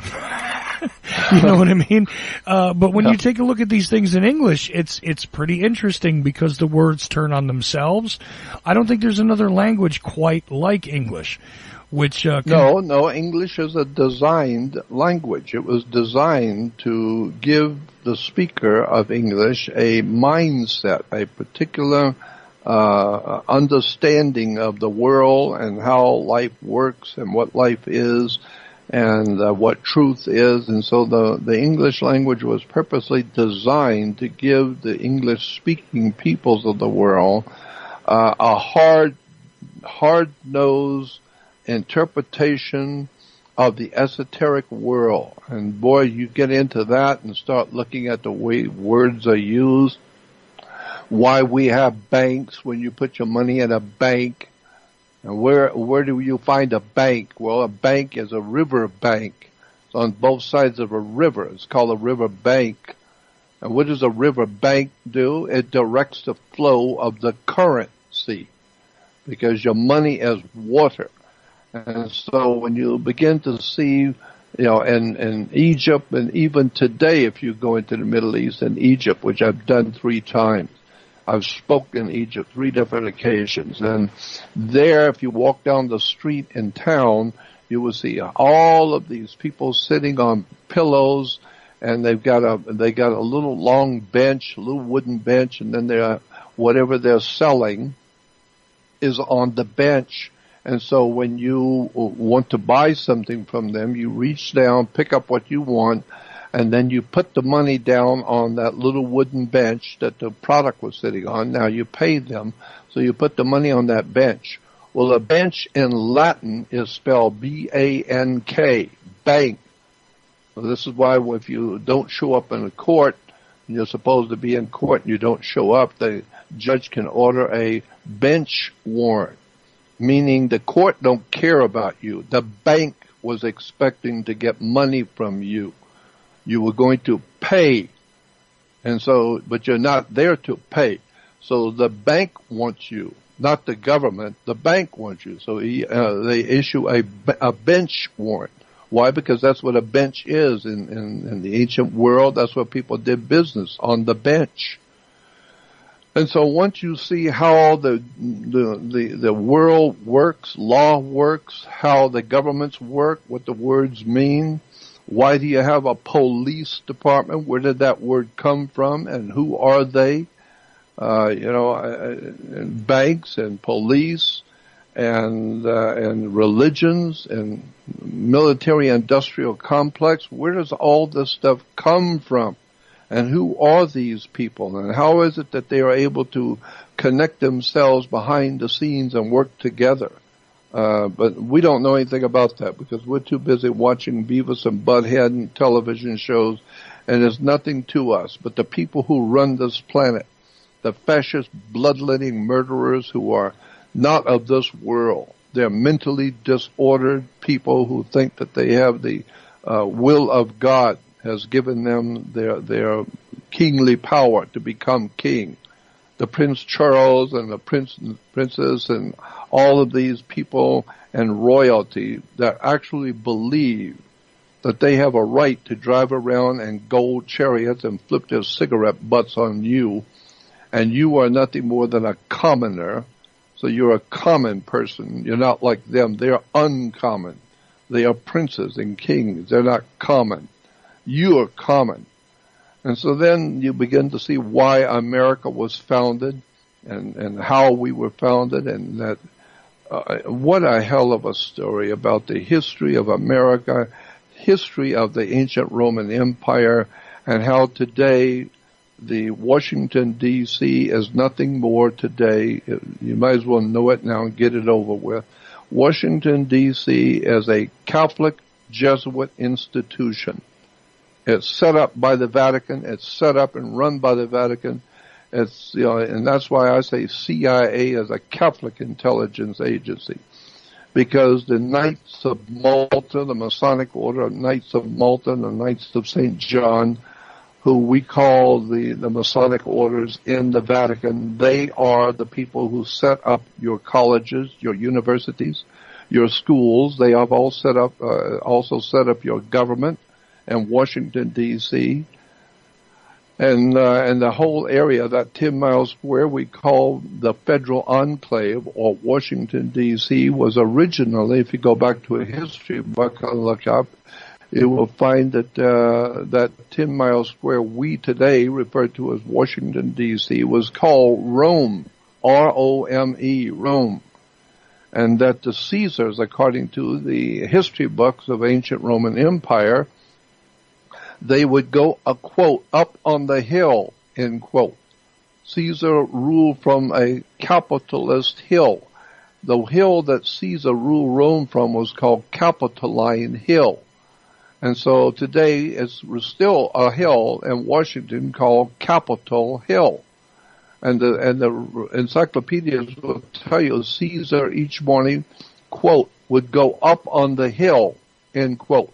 You know what I mean? But when you take a look at these things in English, it's pretty interesting because the words turn on themselves. I don't think there's another language quite like English, which No, English is a designed language. It was designed to give the speaker of English a mindset, a particular understanding of the world and how life works and what life is and what truth is. And so the English language was purposely designed to give the English-speaking peoples of the world a hard-nosed interpretation of the esoteric world. And boy, you get into that and start looking at the way words are used, why we have banks when you put your money in a bank. And where do you find a bank? Well, a bank is a river bank. It's on both sides of a river. It's called a river bank. And what does a river bank do? It directs the flow of the currency, because your money is water. And so when you begin to see, in Egypt, and even today, if you go into the Middle East and Egypt, which I've done 3 times, I've spoken in Egypt 3 different occasions. And there, if you walk down the street in town, you will see all of these people sitting on pillows, and they got a little long bench, a little wooden bench, and then whatever they're selling is on the bench. And so when you want to buy something from them, you reach down, pick up what you want, and then you put the money down on that little wooden bench that the product was sitting on. Now you pay them, so you put the money on that bench. Well, a bench in Latin is spelled B-A-N-K, bank. So this is why if you don't show up in a court, and you're supposed to be in court and you don't show up, the judge can order a bench warrant, meaning the court don't care about you. The bank was expecting to get money from you. You were going to pay, and so, but you're not there to pay. So the bank wants you, not the government. The bank wants you. So they issue a bench warrant. Why? Because that's what a bench is in the ancient world. That's where people did business, on the bench. And so once you see how the world works, law works, how the governments work, what the words mean, why do you have a police department? Where did that word come from? And who are they? Banks and police and religions and military industrial complex. Where does all this stuff come from? And who are these people? And how is it that they are able to connect themselves behind the scenes and work together? But we don't know anything about that because we're too busy watching Beavis and Butthead and television shows, and there's nothing to us. But the people who run this planet, the fascist, bloodletting murderers who are not of this world, they're mentally disordered people who think that they have the will of God has given them their kingly power to become king. The Prince Charles and the princess and all of these people and royalty that actually believe that they have a right to drive around in gold chariots and flip their cigarette butts on you, and you are nothing more than a commoner. So you're a common person. You're not like them. They're uncommon. They are princes and kings. They're not common. You are common. And so then you begin to see why America was founded and how we were founded, and that what a hell of a story about the history of America, history of the ancient Roman Empire, and how today the Washington, D.C. is nothing more today. You might as well know it now and get it over with. Washington, D.C. is a Catholic Jesuit institution. It's set up by the Vatican. It's set up and run by the Vatican. It's, and that's why I say CIA is a Catholic intelligence agency. Because the Knights of Malta, the Masonic Order, Knights of Malta, and the Knights of St. John, who we call the Masonic orders in the Vatican, they are the people who set up your colleges, your universities, your schools. They have all set up, also set up your government in Washington, D.C., and the whole area, that 10 mile square we call the Federal Enclave, or Washington, D.C., was originally, if you go back to a history book and look up, you will find that that 10 mile square we today refer to as Washington, D.C., was called Rome, R-O-M-E, Rome. And that the Caesars, according to the history books of ancient Roman Empire, they would go, a quote, up on the hill, end quote. Caesar ruled from a capitalist hill. The hill that Caesar ruled Rome from was called Capitoline Hill. And so today it's still a hill in Washington called Capitol Hill. And the encyclopedias will tell you Caesar each morning, quote, would go up on the hill, end quote.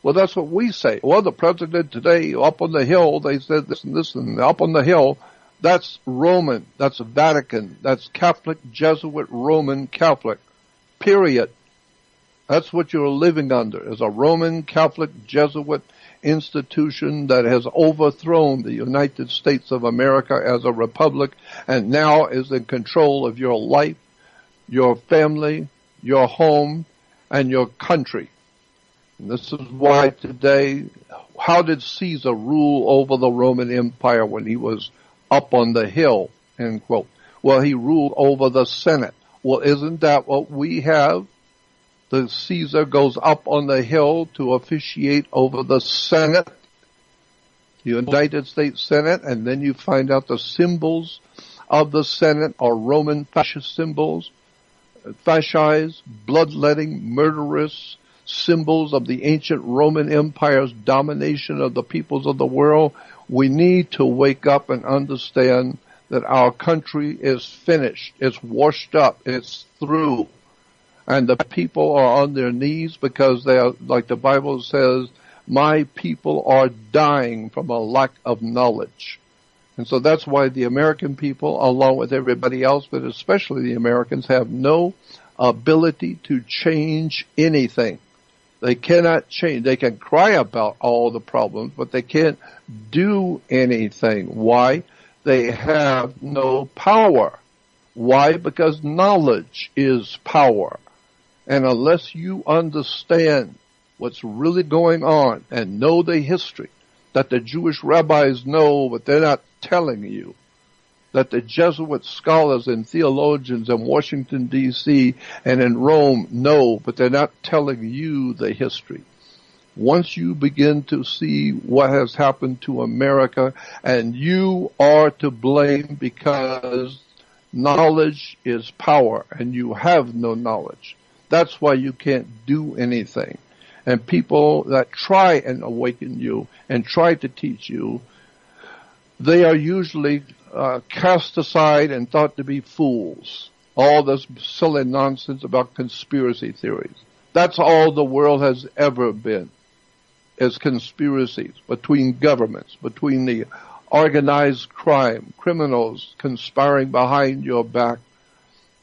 Well, that's what we say. Well, the president today, up on the hill, they said this and this, and up on the hill, that's Roman, that's Vatican, that's Catholic, Jesuit, Roman Catholic, period. That's what you're living under, is a Roman Catholic Jesuit institution that has overthrown the United States of America as a republic and now is in control of your life, your family, your home, and your country. And this is why today, how did Caesar rule over the Roman Empire when he was up on the hill, end quote? Well, he ruled over the Senate. Well, isn't that what we have? The Caesar goes up on the hill to officiate over the Senate, the United States Senate, and then you find out the symbols of the Senate are Roman fascist symbols, fascized, bloodletting, murderous symbols of the ancient Roman Empire's domination of the peoples of the world. We need to wake up and understand that our country is finished. It's washed up. It's through. And the people are on their knees because they are, like the Bible says, my people are dying from a lack of knowledge. And so that's why the American people, along with everybody else, but especially the Americans, have no ability to change anything. They cannot change. They can cry about all the problems, but they can't do anything. Why? They have no power. Why? Because knowledge is power. And unless you understand what's really going on and know the history that the Jewish rabbis know, but they're not telling you, that the Jesuit scholars and theologians in Washington, D.C. and in Rome know, but they're not telling you the history. Once you begin to see what has happened to America, and you are to blame because knowledge is power, and you have no knowledge. That's why you can't do anything. And people that try and awaken you and try to teach you, they are usually cast aside and thought to be fools. All this silly nonsense about conspiracy theories. That's all the world has ever been, is conspiracies between governments, between the organized crime, criminals conspiring behind your back,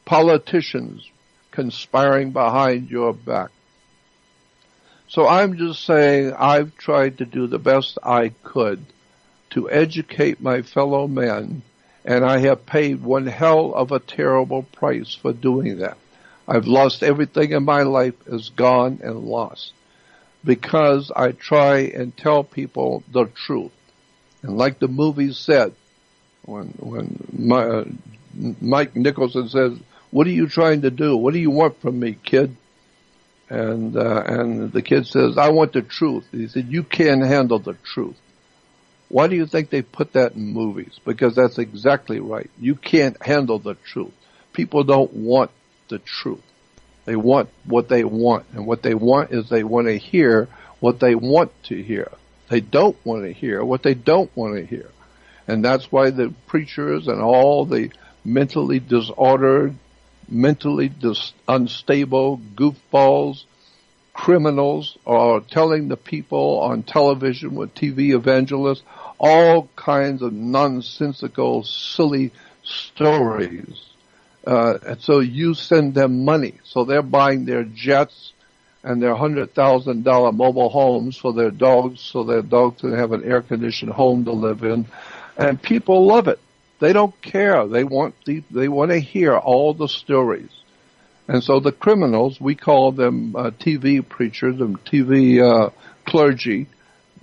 politicians conspiring behind your back. So I'm just saying I've tried to do the best I could to educate my fellow men, and I have paid one hell of a terrible price for doing that. I've lost everything in my life is gone and lost because I try and tell people the truth. And like the movie said, when Mike Nicholson says, "What are you trying to do? What do you want from me, kid?" And the kid says, "I want the truth." He said, "You can't handle the truth." Why do you think they put that in movies? Because that's exactly right. You can't handle the truth. People don't want the truth. They want what they want. And what they want is they want to hear what they want to hear. They don't want to hear what they don't want to hear. And that's why the preachers and all the mentally disordered, mentally unstable goofballs, criminals are telling the people on television with TV evangelists all kinds of nonsensical, silly stories. And so you send them money. So they're buying their jets and their $100,000 mobile homes for their dogs, so their dogs can have an air-conditioned home to live in. And people love it. They don't care. They want to hear all the stories. And so the criminals, we call them TV preachers and TV clergy,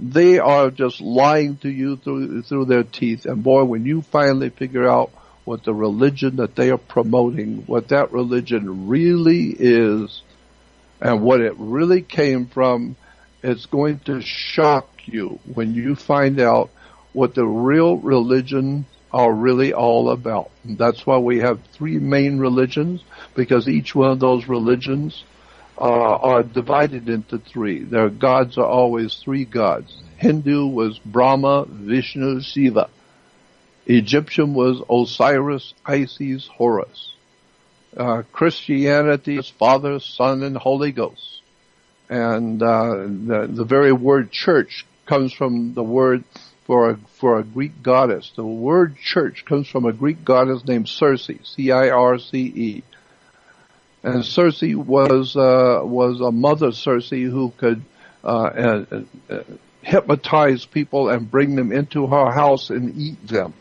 they are just lying to you through their teeth. And boy, when you finally figure out what the religion that they are promoting, what that religion really is, and what it really came from, it's going to shock you when you find out what the real religion are really all about. And that's why we have three main religions, because each one of those religions are divided into three. Their gods are always three gods. Hindu was Brahma, Vishnu, Shiva. Egyptian was Osiris, Isis, Horus. Christianity is Father, Son, and Holy Ghost. And the very word church comes from the word for a Greek goddess. The word church comes from a Greek goddess named Circe, C-I-R-C-E. And Circe was a mother Circe who could hypnotize people and bring them into her house and eat them.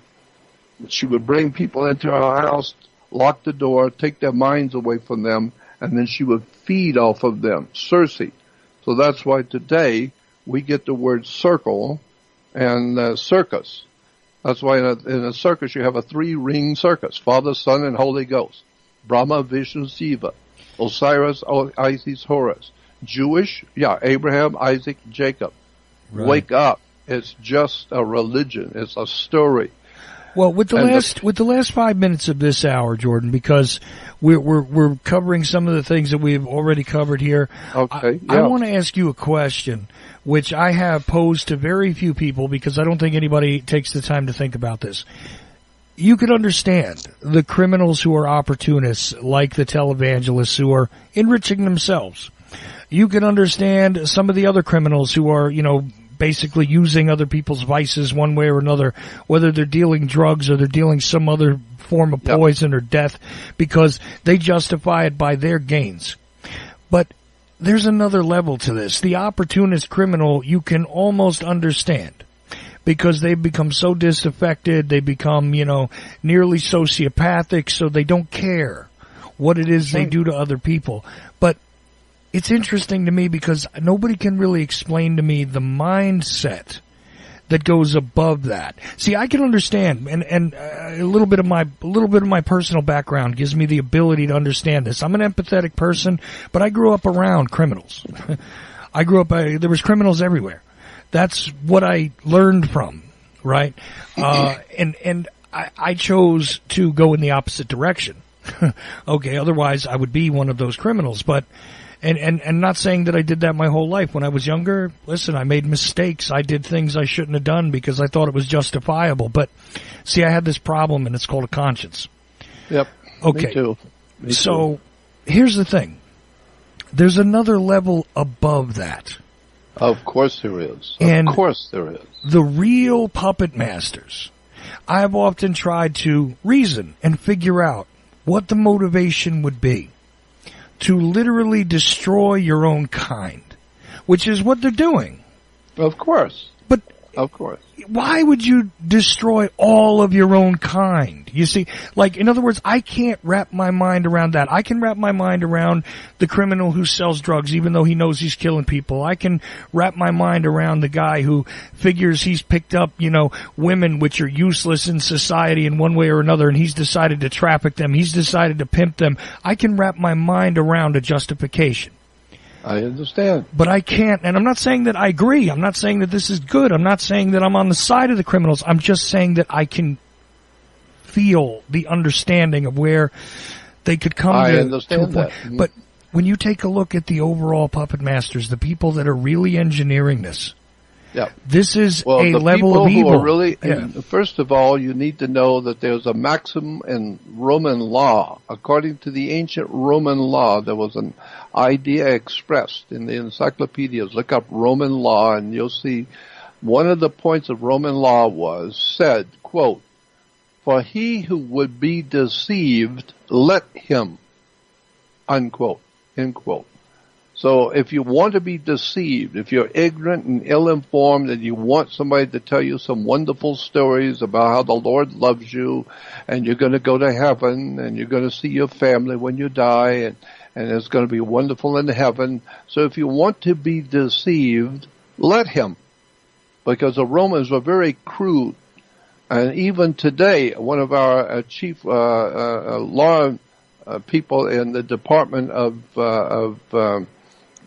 She would bring people into her house, lock the door, take their minds away from them, and then she would feed off of them. Circe. So that's why today we get the word circle and circus. That's why in a circus you have a three-ring circus: Father, Son, and Holy Ghost. Brahma, Vishnu, Shiva. Osiris, Isis, Horus. Jewish, Abraham, Isaac, Jacob. Right. Wake up. It's just a religion. It's a story. Well, with the last 5 minutes of this hour, Jordan, because we're covering some of the things that we've already covered here. Okay. I want to ask you a question, which I have posed to very few people because I don't think anybody takes the time to think about this. You could understand the criminals who are opportunists, like the televangelists who are enriching themselves. You can understand some of the other criminals who are, basically using other people's vices one way or another, whether they're dealing drugs or they're dealing some other form of poison or death, because they justify it by their gains. But there's another level to this. The opportunist criminal, you can almost understand. Because they've become so disaffected, they become, nearly sociopathic, so they don't care what it is they do to other people. But it's interesting to me because nobody can really explain to me the mindset that goes above that. See, I can understand, and a little bit of my personal background gives me the ability to understand this. I'm an empathetic person, but I grew up around criminals. There was criminals everywhere. That's what I learned from, right? And I chose to go in the opposite direction. Okay, otherwise I would be one of those criminals, but And not saying that I did that my whole life. When I was younger, listen, I made mistakes. I did things I shouldn't have done because I thought it was justifiable. But see, I had this problem, and it's called a conscience. Yep. Okay. Me too. So here's the thing. There's another level above that. Of course there is. Of course there is. The real puppet masters. I have often tried to reason and figure out what the motivation would be to literally destroy your own kind, which is what they're doing. Of course. But of course. Why would you destroy all of your own kind? You see, in other words, I can't wrap my mind around that. I can wrap my mind around the criminal who sells drugs even though he knows he's killing people. I can wrap my mind around the guy who figures he's picked up, women which are useless in society in one way or another, and he's decided to traffic them. He's decided to pimp them. I can wrap my mind around a justification. I understand. But I can't, and I'm not saying that I agree. I'm not saying that this is good. I'm not saying that I'm on the side of the criminals. I'm just saying that I can feel the understanding of where they could come to a point. That. But when you take a look at the overall puppet masters, the people that are really engineering this, this is a level of evil. First of all, you need to know that there's a maxim in Roman law. According to the ancient Roman law, there was an idea expressed in the encyclopedias. Look up Roman law and you'll see one of the points of Roman law said, quote, "For he who would be deceived, let him," unquote, end quote. So if you want to be deceived, if you're ignorant and ill-informed and you want somebody to tell you some wonderful stories about how the Lord loves you and you're going to go to heaven and you're going to see your family when you die and it's going to be wonderful in heaven. So if you want to be deceived, let him. Because the Romans were very crude. And even today, one of our chief law people in the Department of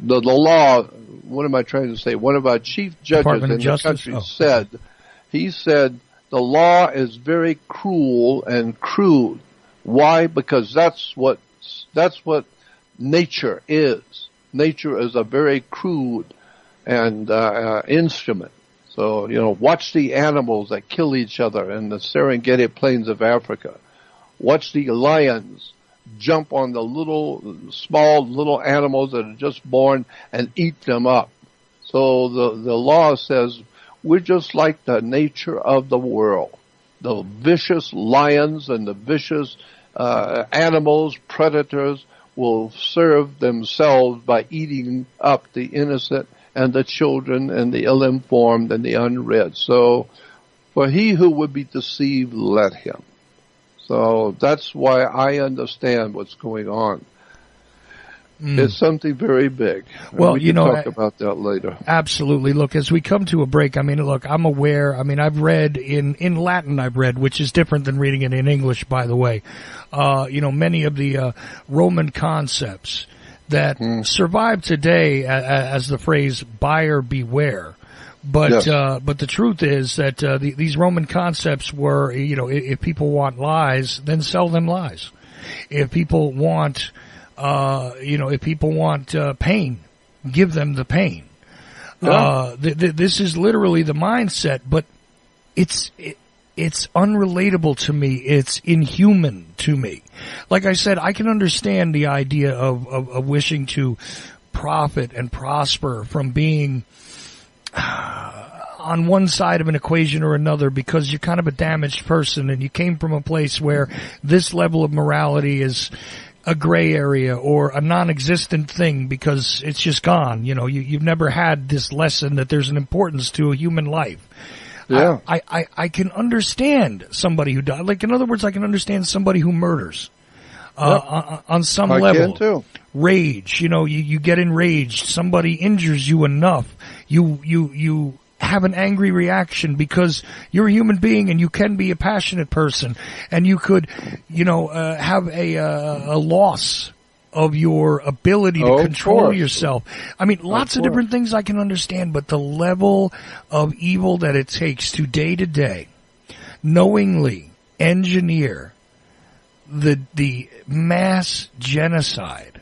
the law, what am I trying to say? One of our chief judges in the country said the law is very cruel and crude. Why? Because that's what nature is. Nature is a very crude and instrument. So, watch the animals that kill each other in the Serengeti plains of Africa. Watch the lions jump on the small little animals that are just born and eat them up. So the law says we're just like the nature of the world. The vicious lions and the vicious animals, predators, will serve themselves by eating up the innocent and the children and the ill-informed and the unread. So for he who would be deceived, let him. So that's why I understand what's going on. It's something very big. Well, we can talk about that later. Absolutely. Look, as we come to a break, I'm aware. I've read in Latin. Which is different than reading it in English, by the way. Many of the Roman concepts that survive today as the phrase "buyer beware." But the truth is that these Roman concepts were, if people want lies, then sell them lies. If people want pain, give them the pain. Yeah. This is literally the mindset, but it's unrelatable to me. It's inhuman to me. Like I said, I can understand the idea of wishing to profit and prosper from being on one side of an equation or another because you're kind of a damaged person and you came from a place where this level of morality is a gray area or a non-existent thing because it's just gone. You know, you've never had this lesson that there's an importance to a human life. Yeah. I can understand somebody who died. Like, in other words, I can understand somebody who murders. On some level. I can too. Rage, you know, you get enraged. Somebody injures you enough. You have an angry reaction because you're a human being and you can be a passionate person, and you could, you know, have a loss of your ability to control yourself. I mean, lots of different things I can understand, but the level of evil that it takes to day knowingly engineer the mass genocide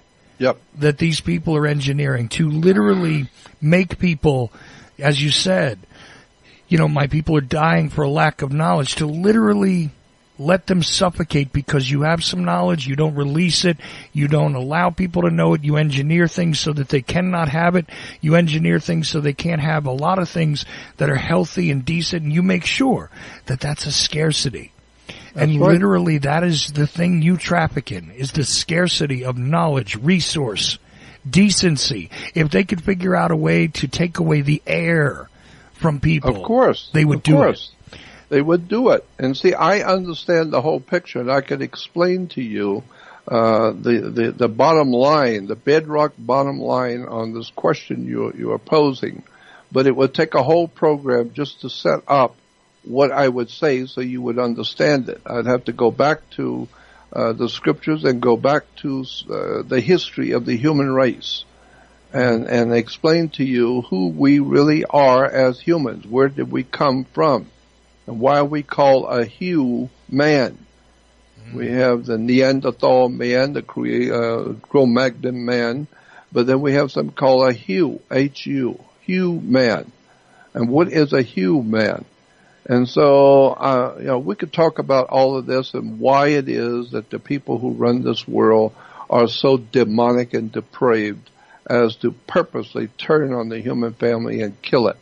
that these people are engineering to literally make people, as you said, you know, my people are dying for a lack of knowledge, to literally let them suffocate because you have some knowledge, you don't release it, you don't allow people to know it, you engineer things so that they cannot have it, you engineer things so they can't have a lot of things that are healthy and decent, and you make sure that that's a scarcity. And literally that is the thing you traffic in, is the scarcity of knowledge, resource, decency. If they could figure out a way to take away the air from people, of course, they would do it. They would do it. And see, I understand the whole picture, and I can explain to you the bottom line, the bedrock bottom line on this question you are posing. But it would take a whole program just to set up what I would say so you would understand it. I'd have to go back to the scriptures and go back to the history of the human race and explain to you who we really are as humans. Where did we come from? And why we call a hue man. We have the Neanderthal man, the Cro-Magnon man, but then we have something called a hue, H-U, hue man. And what is a hue man? And so, you know, we could talk about all of this and why it is that the people who run this world are so demonic and depraved as to purposely turn on the human family and kill it.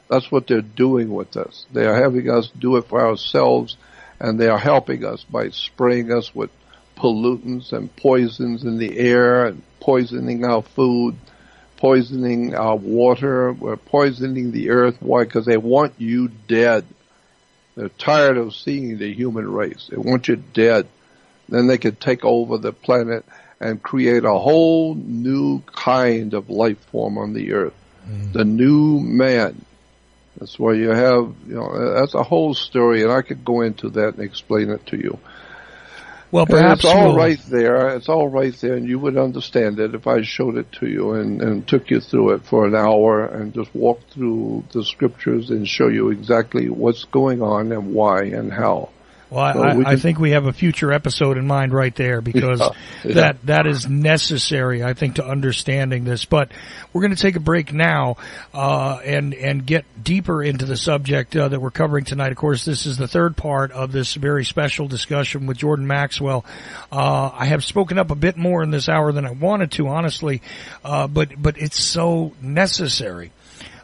That's what they're doing with us. They are having us do it for ourselves, and they are helping us by spraying us with pollutants and poisons in the air and poisoning our food, poisoning our water, poisoning the earth. Why? Because they want you dead. They're tired of seeing the human race. They want you dead. Then they can take over the planet and create a whole new kind of life form on the earth. The new man. That's why you have, you know, that's a whole story, and I could go into that and explain it to you. Well, perhaps it's all right there. It's all right there, and you would understand it if I showed it to you and took you through it for an hour and just walked through the scriptures and show you exactly what's going on and why and how. Well, I think we have a future episode in mind right there, because that is necessary, I think, to understanding this. But we're going to take a break now and get deeper into the subject that we're covering tonight. Of course, this is the third part of this very special discussion with Jordan Maxwell. I have spoken up a bit more in this hour than I wanted to, honestly, but it's so necessary.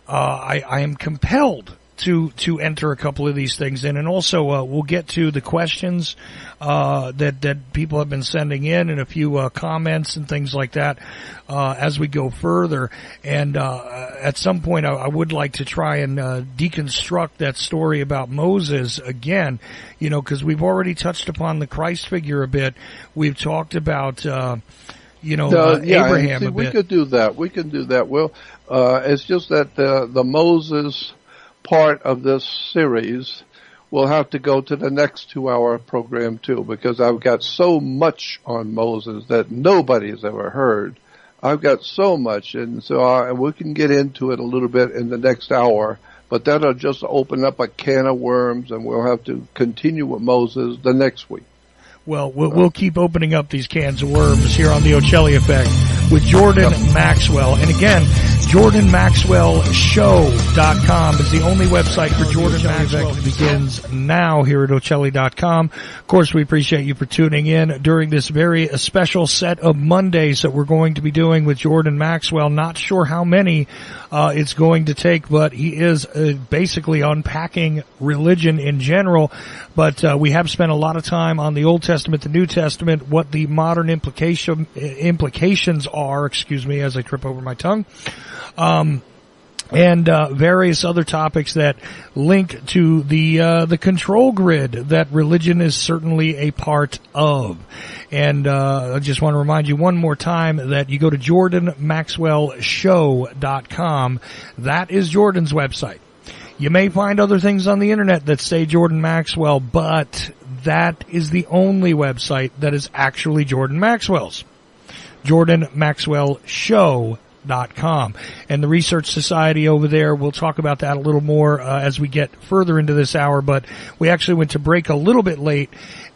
I am compelled to enter a couple of these things in, and also we'll get to the questions that people have been sending in, and a few comments and things like that as we go further. And at some point I would like to try and deconstruct that story about Moses again, you know, because we've already touched upon the Christ figure a bit. We've talked about Abraham a bit. We could do that. We can do that. Well, it's just that the Moses part of this series will have to go to the next 2-hour program too, because I've got so much on Moses that nobody's ever heard. I've got so much, and so we can get into it a little bit in the next hour, but that'll just open up a can of worms, and we'll have to continue with Moses the next week. Well, we'll keep opening up these cans of worms here on the Ochelli Effect with Jordan Maxwell. And again, JordanMaxwellShow.com is the only website for Jordan Maxwell. Begins now here at Ochelli.com. Of course, we appreciate you for tuning in during this very special set of Mondays that we're going to be doing with Jordan Maxwell. Not sure how many it's going to take, but he is basically unpacking religion in general. But we have spent a lot of time on the Old Testament, the New Testament, what the modern implications are, as I trip over my tongue. And various other topics that link to the control grid that religion is certainly a part of. And I just want to remind you one more time that you go to JordanMaxwellShow.com. That is Jordan's website. You may find other things on the internet that say Jordan Maxwell, but that is the only website that is actually Jordan Maxwell's. JordanMaxwellShow.com. And the Research Society over there, we'll talk about that a little more as we get further into this hour, but we actually went to break a little bit late,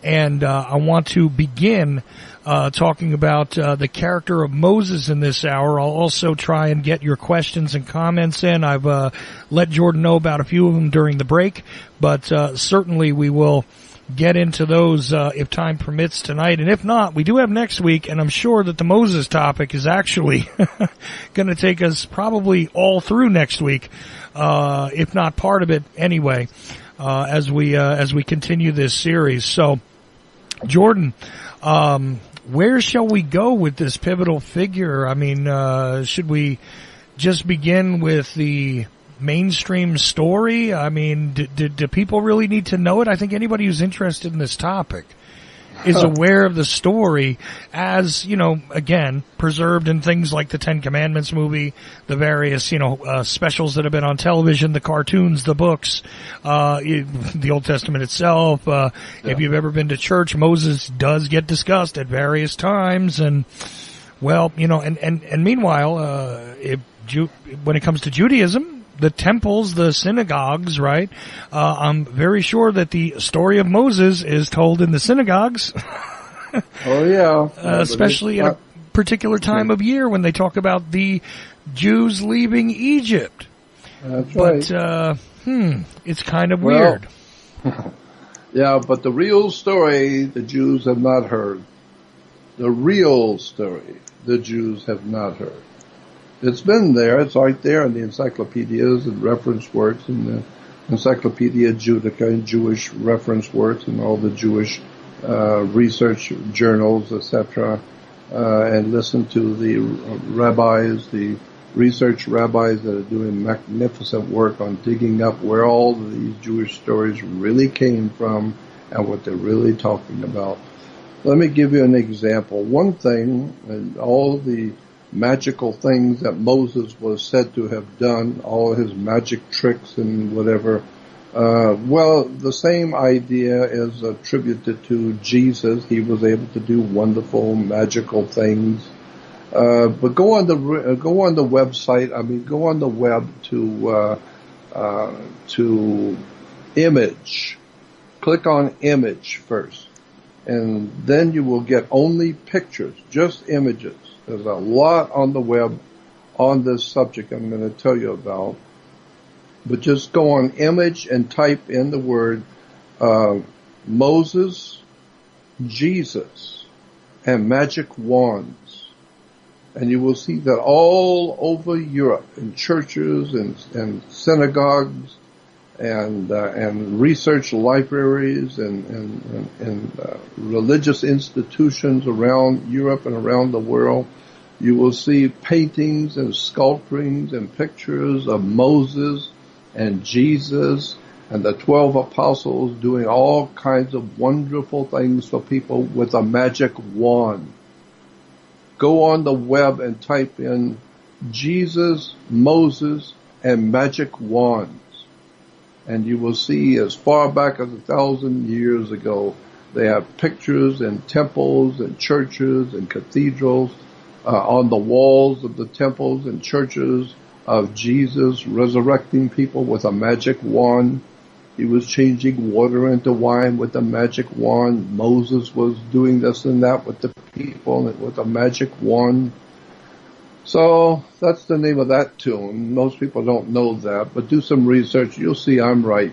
and I want to begin talking about the character of Moses in this hour. I'll also try and get your questions and comments in. I've let Jordan know about a few of them during the break, but certainly we will get into those if time permits tonight. And if not, we do have next week, and I'm sure that the Moses topic is actually going to take us probably all through next week, if not part of it anyway, as we continue this series. So, Jordan, where shall we go with this pivotal figure? I mean, should we just begin with the mainstream story? I mean, do people really need to know it? I think anybody who's interested in this topic is aware of the story as, again, preserved in things like the Ten Commandments movie, the various, specials that have been on television, the cartoons, the books, the Old Testament itself. If you've ever been to church, Moses does get discussed at various times. And, well, and meanwhile, when it comes to Judaism, the temples, the synagogues, right? I'm very sure that the story of Moses is told in the synagogues. Oh, yeah. Especially at a particular time of year when they talk about the Jews leaving Egypt. That's right. But, it's kind of weird. Yeah, but the real story the Jews have not heard. The real story the Jews have not heard. It's been there. It's right there in the encyclopedias and reference works and the Encyclopedia Judaica and Jewish reference works and all the Jewish research journals, etc. And listen to the rabbis, the research rabbis that are doing magnificent work on digging up where all of these Jewish stories really came from and what they're really talking about. Let me give you an example. One thing, and all the magical things that Moses was said to have done, all his magic tricks and whatever. The same idea is attributed to Jesus. He was able to do wonderful, magical things. But go on the website. Go on the web to image. Click on image first, and then you will get only pictures, just images. There's a lot on the web on this subject I'm going to tell you about. But just go on image and type in the word Moses, Jesus, and magic wands. And you will see that all over Europe in churches and synagogues and research libraries and religious institutions around Europe and around the world, you will see paintings and sculptures and pictures of Moses and Jesus and the 12 apostles doing all kinds of wonderful things for people with a magic wand. Go on the web and type in Jesus, Moses, and magic wands. And you will see as far back as 1,000 years ago, they have pictures in temples and churches and cathedrals on the walls of the temples and churches of Jesus resurrecting people with a magic wand. He was changing water into wine with a magic wand. Moses was doing this and that with the people with a magic wand. So that's the name of that tune. Most people don't know that, but do some research. You'll see I'm right.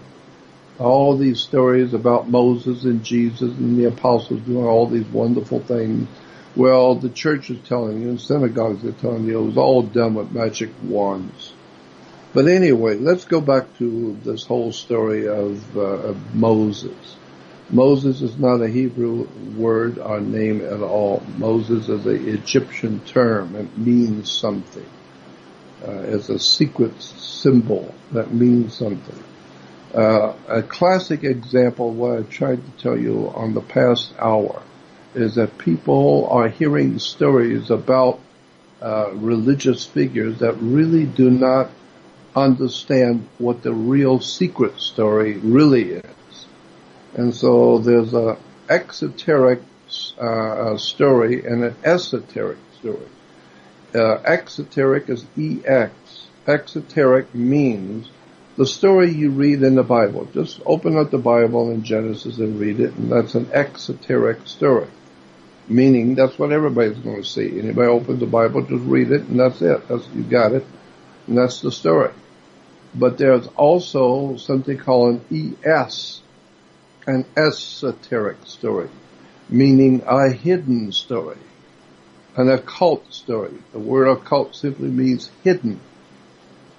All these stories about Moses and Jesus and the apostles doing all these wonderful things. Well, the church is telling you, and synagogues are telling you, it was all done with magic wands. But anyway, let's go back to this whole story of Moses. Moses is not a Hebrew word or name at all. Moses is an Egyptian term. It means something. It's a secret symbol that means something. A classic example of what I tried to tell you on the past hour is that people are hearing stories about religious figures that really do not understand what the real secret story really is. And so there's an exoteric story and an esoteric story. Exoteric is EX. Exoteric means the story you read in the Bible. Just open up the Bible in Genesis and read it, and that's an exoteric story. Meaning that's what everybody's going to see. Anybody opens the Bible, just read it, and that's it. You got it, and that's the story. But there's also something called an ES, an esoteric story, meaning a hidden story, an occult story. The word occult simply means hidden.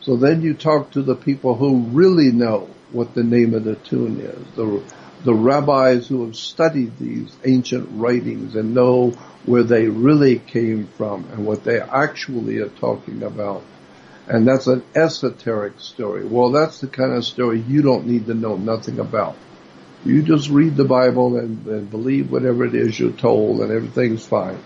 So then you talk to the people who really know what the name of the tune is, the rabbis who have studied these ancient writings and know where they really came from and what they actually are talking about. And that's an esoteric story. Well, that's the kind of story you don't need to know nothing about. You just read the Bible and believe whatever it is you're told, and everything's fine.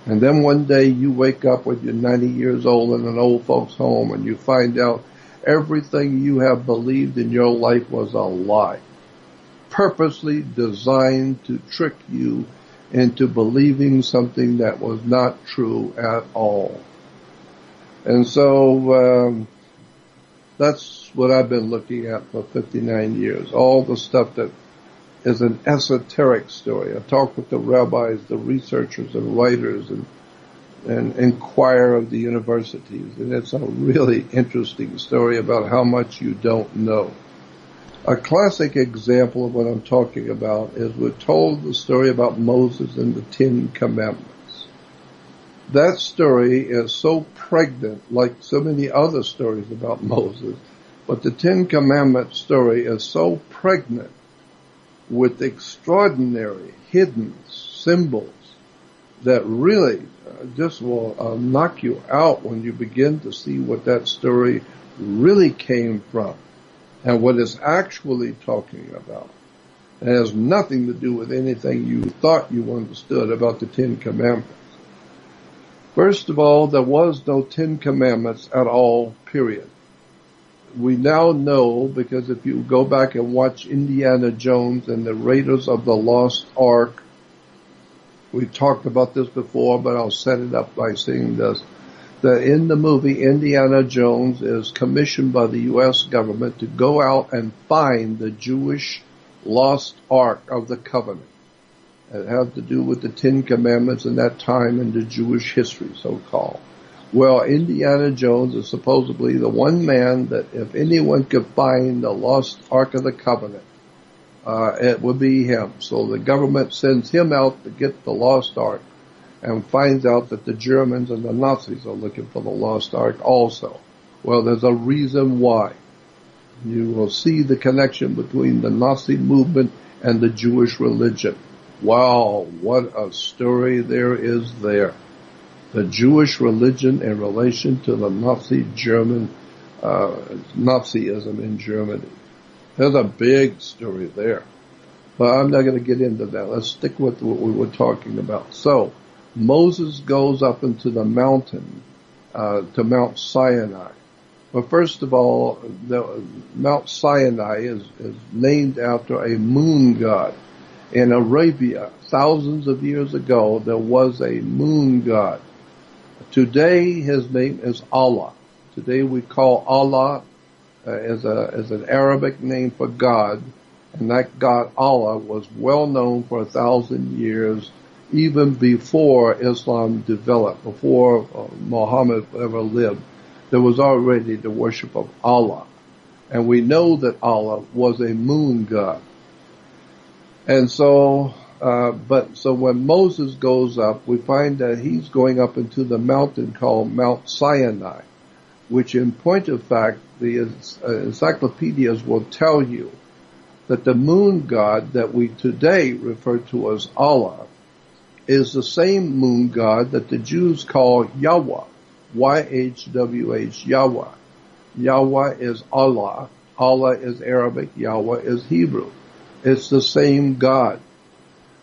And then one day you wake up when you're 90 years old in an old folks' home, and you find out everything you have believed in your life was a lie, purposely designed to trick you into believing something that was not true at all. And so that's what I've been looking at for 59 years, all the stuff that is an esoteric story. I talk with the rabbis, the researchers and writers and inquire of the universities, and it's a really interesting story about how much you don't know. A classic example of what I'm talking about is we're told the story about Moses and the Ten Commandments. That story is so pregnant, like so many other stories about Moses, but the Ten Commandments story is so pregnant with extraordinary hidden symbols that really just will knock you out when you begin to see what that story really came from and what it's actually talking about. It has nothing to do with anything you thought you understood about the Ten Commandments. First of all, there was no Ten Commandments at all, period. We now know, because if you go back and watch Indiana Jones and the Raiders of the Lost Ark, we've talked about this before, but I'll set it up by saying this, that in the movie Indiana Jones is commissioned by the U.S. government to go out and find the Jewish Lost Ark of the Covenant. It had to do with the Ten Commandments in that time in the Jewish history, so-called. Well, Indiana Jones is supposedly the one man that if anyone could find the lost Ark of the Covenant, it would be him. So the government sends him out to get the lost Ark and finds out that the Germans and the Nazis are looking for the lost Ark also. Well, there's a reason why. You will see the connection between the Nazi movement and the Jewish religion. Wow, what a story there is there. The Jewish religion in relation to the Nazi German, Nazism in Germany. There's a big story there. But I'm not going to get into that. Let's stick with what we were talking about. So, Moses goes up into the mountain, to Mount Sinai. Well, first of all, Mount Sinai is named after a moon god. In Arabia, thousands of years ago, there was a moon god. Today, his name is Allah. Today, we call Allah as an Arabic name for God, and that God Allah was well known for 1,000 years even before Islam developed, before Muhammad ever lived, there was already the worship of Allah. And we know that Allah was a moon god. And so, so when Moses goes up, we find that he's going up into the mountain called Mount Sinai, which in point of fact, the encyclopedias will tell you that the moon god that we today refer to as Allah is the same moon god that the Jews call Yahweh, Y-H-W-H, Yahweh. Yahweh is Allah. Allah is Arabic. Yahweh is Hebrew. It's the same God.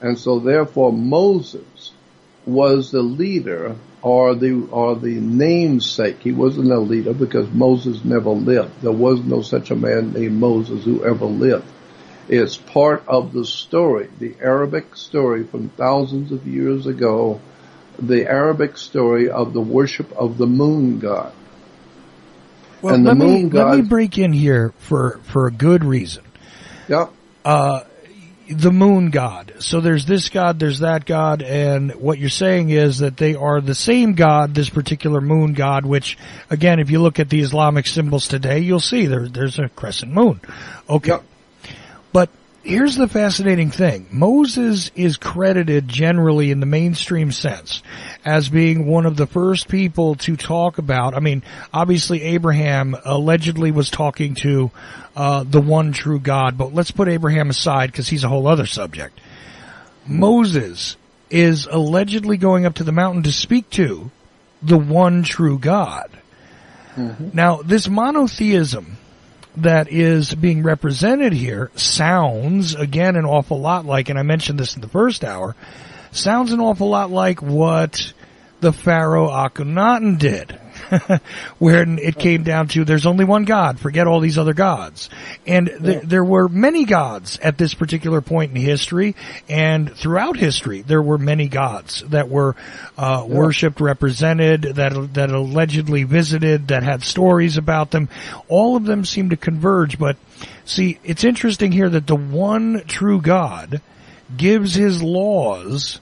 And so therefore Moses was the leader or the namesake. He wasn't a leader because Moses never lived. There was no such a man named Moses who ever lived. It's part of the story, the Arabic story from thousands of years ago, the Arabic story of the worship of the moon god. Well, and let me break in here for a good reason. Yep. The moon god. So there's this god, there's that god, and what you're saying is that they are the same god, this particular moon god, which, again, if you look at the Islamic symbols today, you'll see there's a crescent moon. Okay. Yep. But here's the fascinating thing. Moses is credited generally in the mainstream sense as being one of the first people to talk about, I mean, obviously Abraham allegedly was talking to the one true God, but let's put Abraham aside because he's a whole other subject. Moses is allegedly going up to the mountain to speak to the one true God. Mm-hmm. Now, this monotheism that is being represented here sounds, again, an awful lot like, and I mentioned this in the first hour, sounds an awful lot like what the Pharaoh Akhenaten did, where it came down to there's only one God, forget all these other gods. And there were many gods at this particular point in history, and throughout history there were many gods that were worshipped, represented, that allegedly visited, that had stories about them. All of them seem to converge, but see, it's interesting here that the one true God gives his laws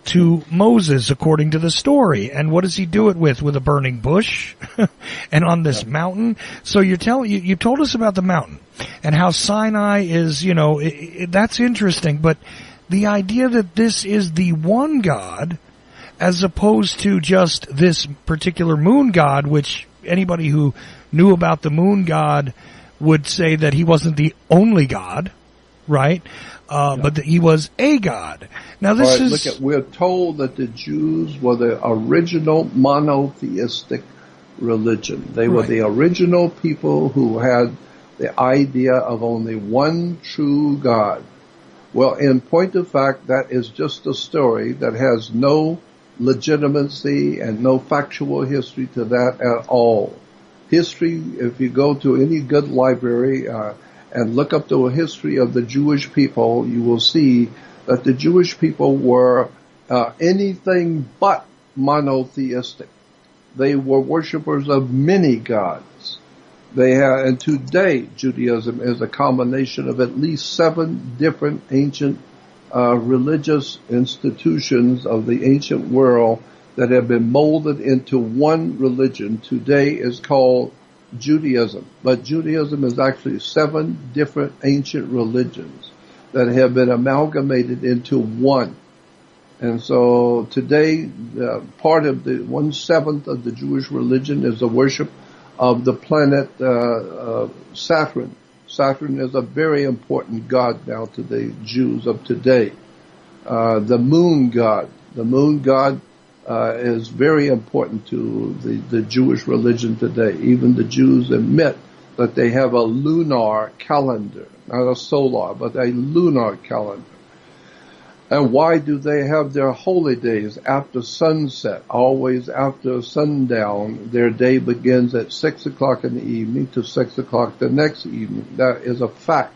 to Moses according to the story. And what does he do it with? With a burning bush and on this mountain. So you told us about the mountain and how Sinai is, that's interesting. But the idea that this is the one God as opposed to just this particular moon god, which anybody who knew about the moon god would say that he wasn't the only God, right? But that he was a god. Now this is... we're told that the Jews were the original monotheistic religion. They were the original people who had the idea of only one true God. Well, in point of fact, that is just a story that has no legitimacy and no factual history to that at all. History, if you go to any good library, and look up the history of the Jewish people, you will see that the Jewish people were anything but monotheistic. They were worshippers of many gods. And today Judaism is a combination of at least 7 different ancient religious institutions of the ancient world that have been molded into one religion. Today is called Judaism, but Judaism is actually 7 different ancient religions that have been amalgamated into one. And so today, part of the 1/7 of the Jewish religion is the worship of the planet Saturn. Saturn is a very important god now to the Jews of today. The moon god. The moon god is very important to the Jewish religion today. Even the Jews admit that they have a lunar calendar, not a solar, but a lunar calendar. And why do they have their holy days after sunset, always after sundown? Their day begins at 6 o'clock in the evening to 6 o'clock the next evening. That is a fact.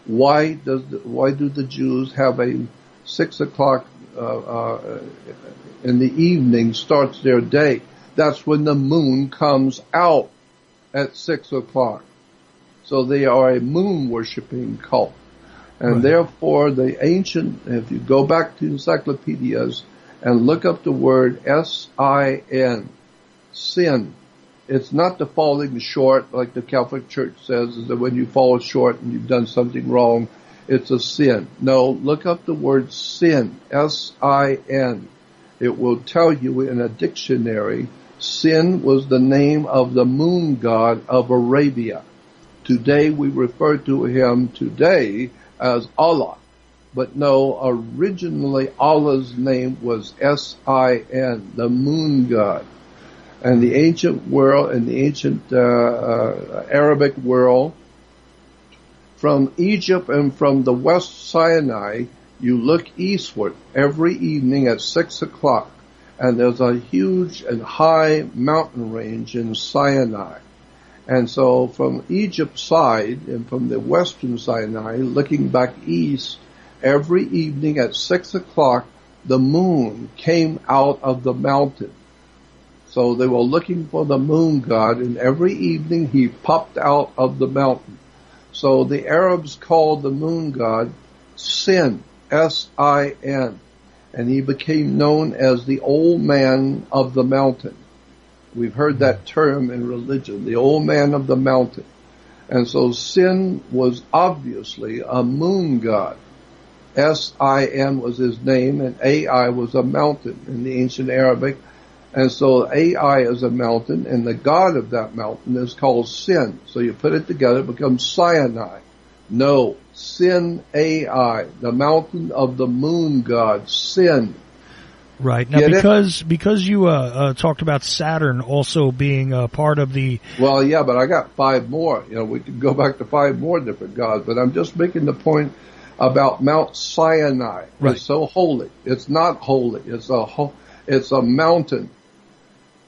Why do the Jews have a 6 o'clock in the evening starts their day? That's when the moon comes out at 6 o'clock. So they are a moon worshipping cult. And therefore, the ancient, if you go back to encyclopedias and look up the word S-I-N, sin, it's not the falling short like the Catholic Church says, is that when you fall short and you've done something wrong, it's a sin. No, look up the word sin, S-I-N. It will tell you in a dictionary, sin was the name of the moon god of Arabia. Today we refer to him today as Allah. But no, originally Allah's name was S-I-N, the moon god. And the ancient world, and the ancient Arabic world, from Egypt and from the West Sinai, you look eastward every evening at 6 o'clock, and there's a huge and high mountain range in Sinai. And so from Egypt's side and from the western Sinai, looking back east, every evening at 6 o'clock, the moon came out of the mountain. So they were looking for the moon god, and every evening he popped out of the mountain. So the Arabs called the moon god Sin, S-I-N, and he became known as the old man of the mountain. We've heard that term in religion, the old man of the mountain. And so Sin was obviously a moon god. S-I-N was his name, and A-I was a mountain in the ancient Arabic. And so A-I is a mountain, and the god of that mountain is called Sin. So you put it together, it becomes Sinai. No, Sin A-I, the mountain of the moon god, Sin. Right. Now, because you talked about Saturn also being part of the... Well, yeah, but I got 5 more. You know, we could go back to 5 more different gods, but I'm just making the point about Mount Sinai. Right. It's so holy. It's not holy. It's a mountain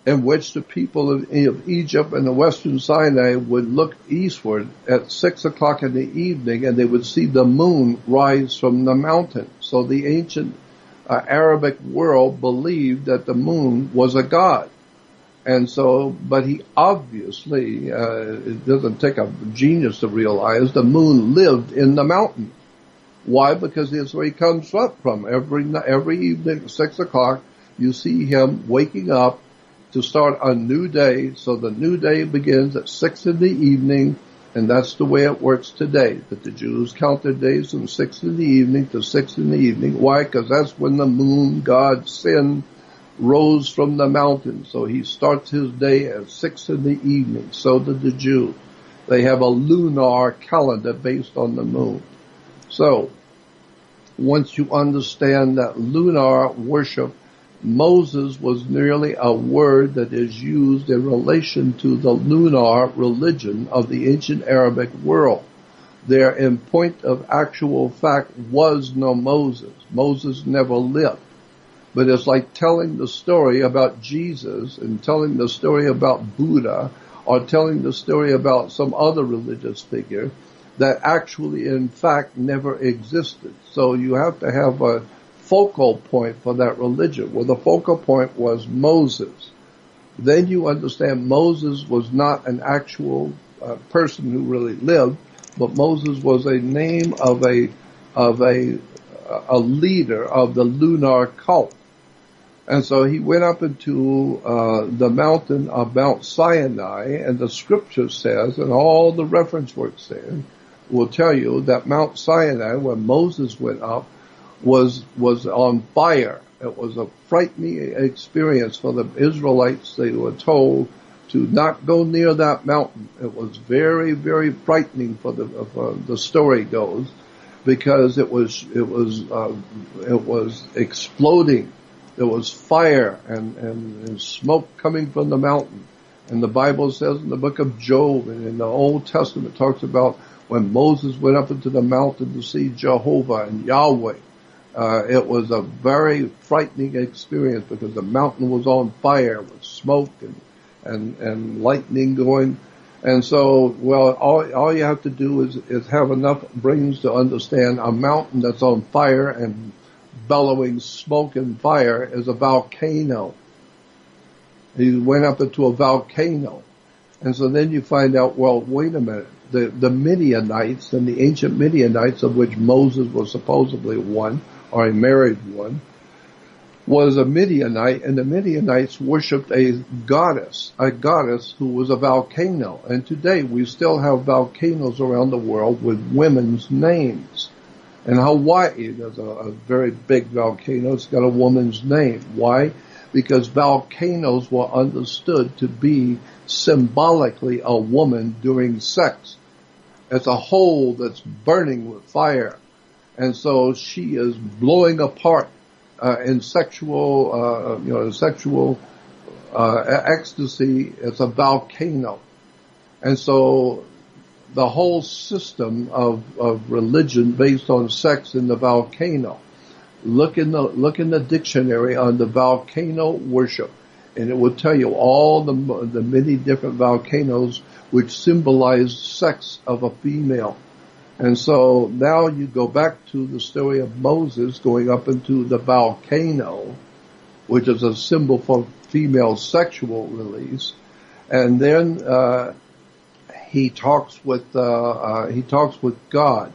in which the people of Egypt and the western Sinai would look eastward at 6 o'clock in the evening, and they would see the moon rise from the mountain. So the ancient Arabic world believed that the moon was a god. And so, but he obviously, it doesn't take a genius to realize the moon lived in the mountain. Why? Because that's where he comes up from. Every evening at 6 o'clock, you see him waking up to start a new day. So the new day begins at 6 in the evening, and that's the way it works today, that the Jews count their days from 6 in the evening to 6 in the evening. Why? Because that's when the moon god Sin rose from the mountain. So he starts his day at 6 in the evening. So did the Jews. They have a lunar calendar based on the moon. So once you understand that lunar worship, Moses was merely a word that is used in relation to the lunar religion of the ancient Arabic world. There, in point of actual fact, was no Moses. Moses never lived. But it's like telling the story about Jesus and telling the story about Buddha or telling the story about some other religious figure that actually, in fact, never existed. So you have to have a focal point for that religion. Well, the focal point was Moses. Then you understand Moses was not an actual person who really lived, but Moses was a name of a leader of the lunar cult. And so he went up into the mountain of Mount Sinai, and the scripture says, and all the reference works there will tell you that Mount Sinai, where Moses went up, was on fire. It was a frightening experience for the Israelites. They were told to not go near that mountain. It was very, very frightening for the story goes, because it was exploding. There was fire and smoke coming from the mountain. And the Bible says in the book of Job and in the Old Testament talks about when Moses went up into the mountain to see Jehovah and Yahweh. It was a very frightening experience because the mountain was on fire with smoke and lightning going. And so, well, all you have to do is have enough brains to understand a mountain that's on fire and bellowing smoke and fire is a volcano. He went up into a volcano. And so then you find out, well, wait a minute. the Midianites and the ancient Midianites, of which Moses was supposedly one, or a married one, was a Midianite, and the Midianites worshipped a goddess who was a volcano. And today we still have volcanoes around the world with women's names. In Hawaii, there's a very big volcano. It's got a woman's name. Why? Because volcanoes were understood to be symbolically a woman doing sex. It's a hole that's burning with fire. And so she is blowing apart in sexual ecstasy. It's a volcano. And so the whole system of religion based on sex in the volcano. Look in the dictionary on the volcano worship, and it will tell you all the many different volcanoes which symbolize sex of a female. And so now you go back to the story of Moses going up into the volcano, which is a symbol for female sexual release, and then he talks with God.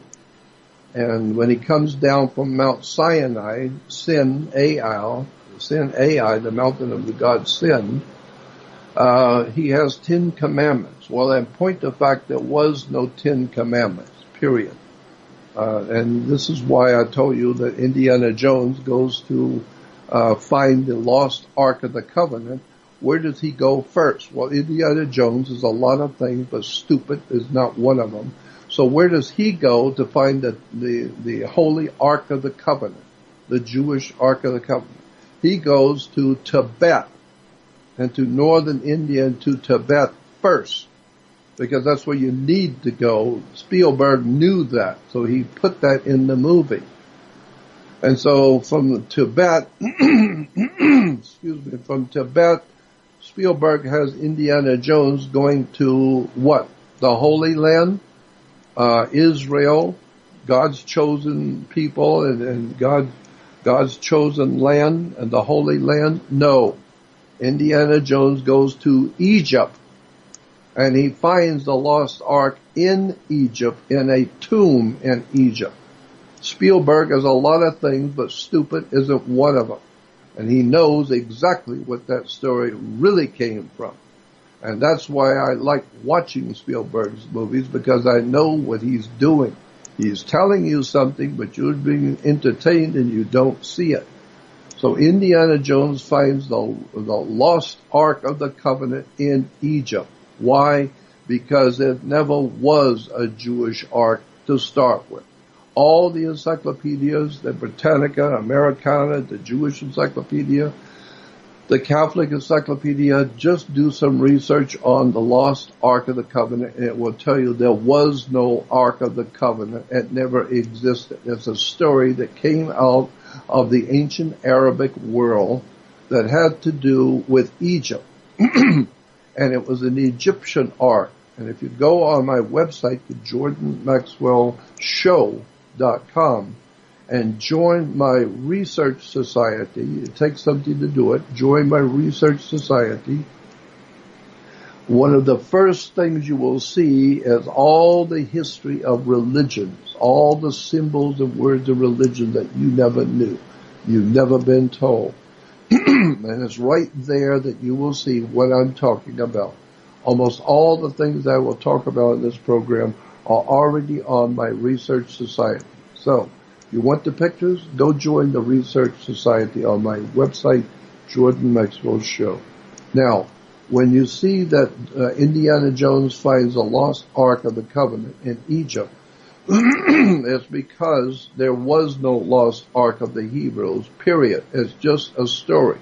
And when he comes down from Mount Sinai, Sin Ai, the mountain of the god Sin, he has 10 commandments. Well, in point of fact, there was no 10 commandments, period. And this is why I told you that Indiana Jones goes to find the lost Ark of the Covenant. Where does he go first? Well, Indiana Jones is a lot of things, but stupid is not one of them. So where does he go to find the holy Ark of the Covenant, the Jewish Ark of the Covenant? He goes to Tibet and to northern India and to Tibet first, because that's where you need to go. Spielberg knew that, so he put that in the movie. And so from Tibet, from Tibet, Spielberg has Indiana Jones going to what? The Holy Land? Israel, God's chosen people and God's chosen land and the Holy Land? No. Indiana Jones goes to Egypt, and he finds the lost Ark in Egypt, in a tomb in Egypt. Spielberg is a lot of things, but stupid isn't one of them. And he knows exactly what that story really came from. And that's why I like watching Spielberg's movies, because I know what he's doing. He's telling you something, but you're being entertained and you don't see it. So Indiana Jones finds the lost Ark of the Covenant in Egypt. Why? Because it never was a Jewish Ark to start with. All the encyclopedias, the Britannica, Americana, the Jewish Encyclopedia, the Catholic Encyclopedia, just do some research on the lost Ark of the Covenant, and it will tell you there was no Ark of the Covenant. It never existed. It's a story that came out of the ancient Arabic world that had to do with Egypt. And it was an Egyptian Ark. And if you go on my website, the Jordan Maxwell Show.com, and join my research society. It takes something to do it. Join my research society. One of the first things you will see is all the history of religions, all the symbols and words of religion that you never knew, you've never been told. And it's right there that you will see what I'm talking about. Almost all the things I will talk about in this program are already on my research society. So, you want the pictures? Go join the Research Society on my website, Jordan Maxwell Show. Now, when you see that Indiana Jones finds a lost Ark of the Covenant in Egypt, it's because there was no lost Ark of the Hebrews, period. It's just a story.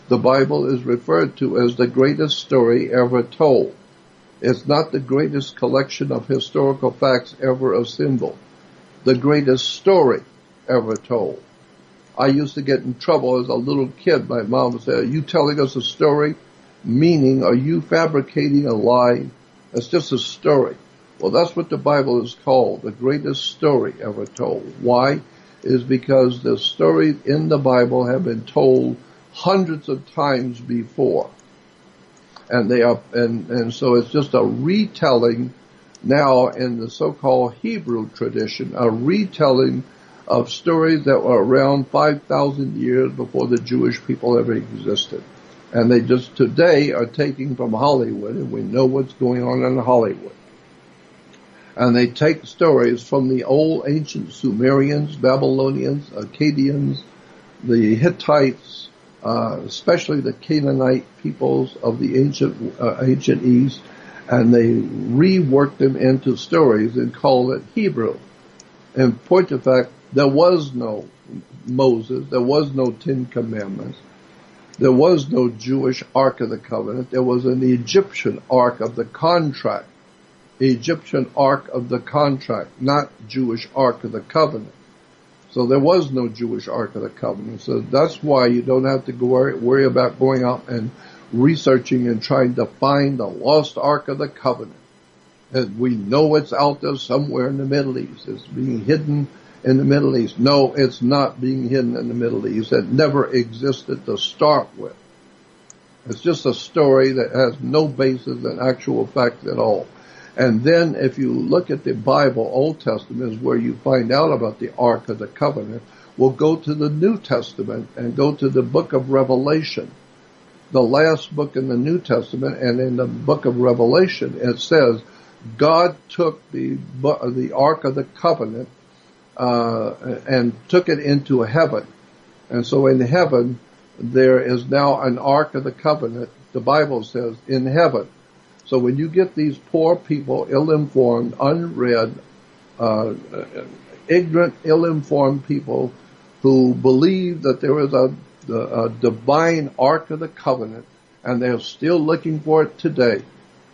The Bible is referred to as the greatest story ever told. It's not the greatest collection of historical facts ever assembled. The greatest story ever told. I used to get in trouble as a little kid. My mom would say, "Are you telling us a story?" Meaning, are you fabricating a lie? It's just a story. Well, that's what the Bible is called, the greatest story ever told. Why? Is because the stories in the Bible have been told hundreds of times before. And they are, and so it's just a retelling, now in the so-called Hebrew tradition, a retelling of stories that were around 5,000 years before the Jewish people ever existed. And they just today are taking from Hollywood, and we know what's going on in Hollywood. And they take stories from the old ancient Sumerians, Babylonians, Akkadians, the Hittites, especially the Canaanite peoples of the ancient East, and they rework them into stories and call it Hebrew. In point of fact, there was no Moses, there was no Ten Commandments, there was no Jewish Ark of the Covenant, there was an Egyptian Ark of the Contract. Egyptian Ark of the Contract, not Jewish Ark of the Covenant. So there was no Jewish Ark of the Covenant. So that's why you don't have to worry about going out and researching and trying to find the lost Ark of the Covenant. And we know it's out there somewhere in the Middle East. It's being hidden in the Middle East. No, it's not being hidden in the Middle East. It never existed to start with. It's just a story that has no basis in actual fact at all. And then if you look at the Bible, Old Testament is where you find out about the Ark of the Covenant. We'll go to the New Testament and go to the book of Revelation, the last book in the New Testament. And in the book of Revelation, it says God took the Ark of the Covenant and took it into heaven. And so in heaven, there is now an Ark of the Covenant, the Bible says, in heaven. So when you get these poor people, ill-informed, unread, ignorant, ill-informed people who believe that there is a divine Ark of the Covenant, and they're still looking for it today,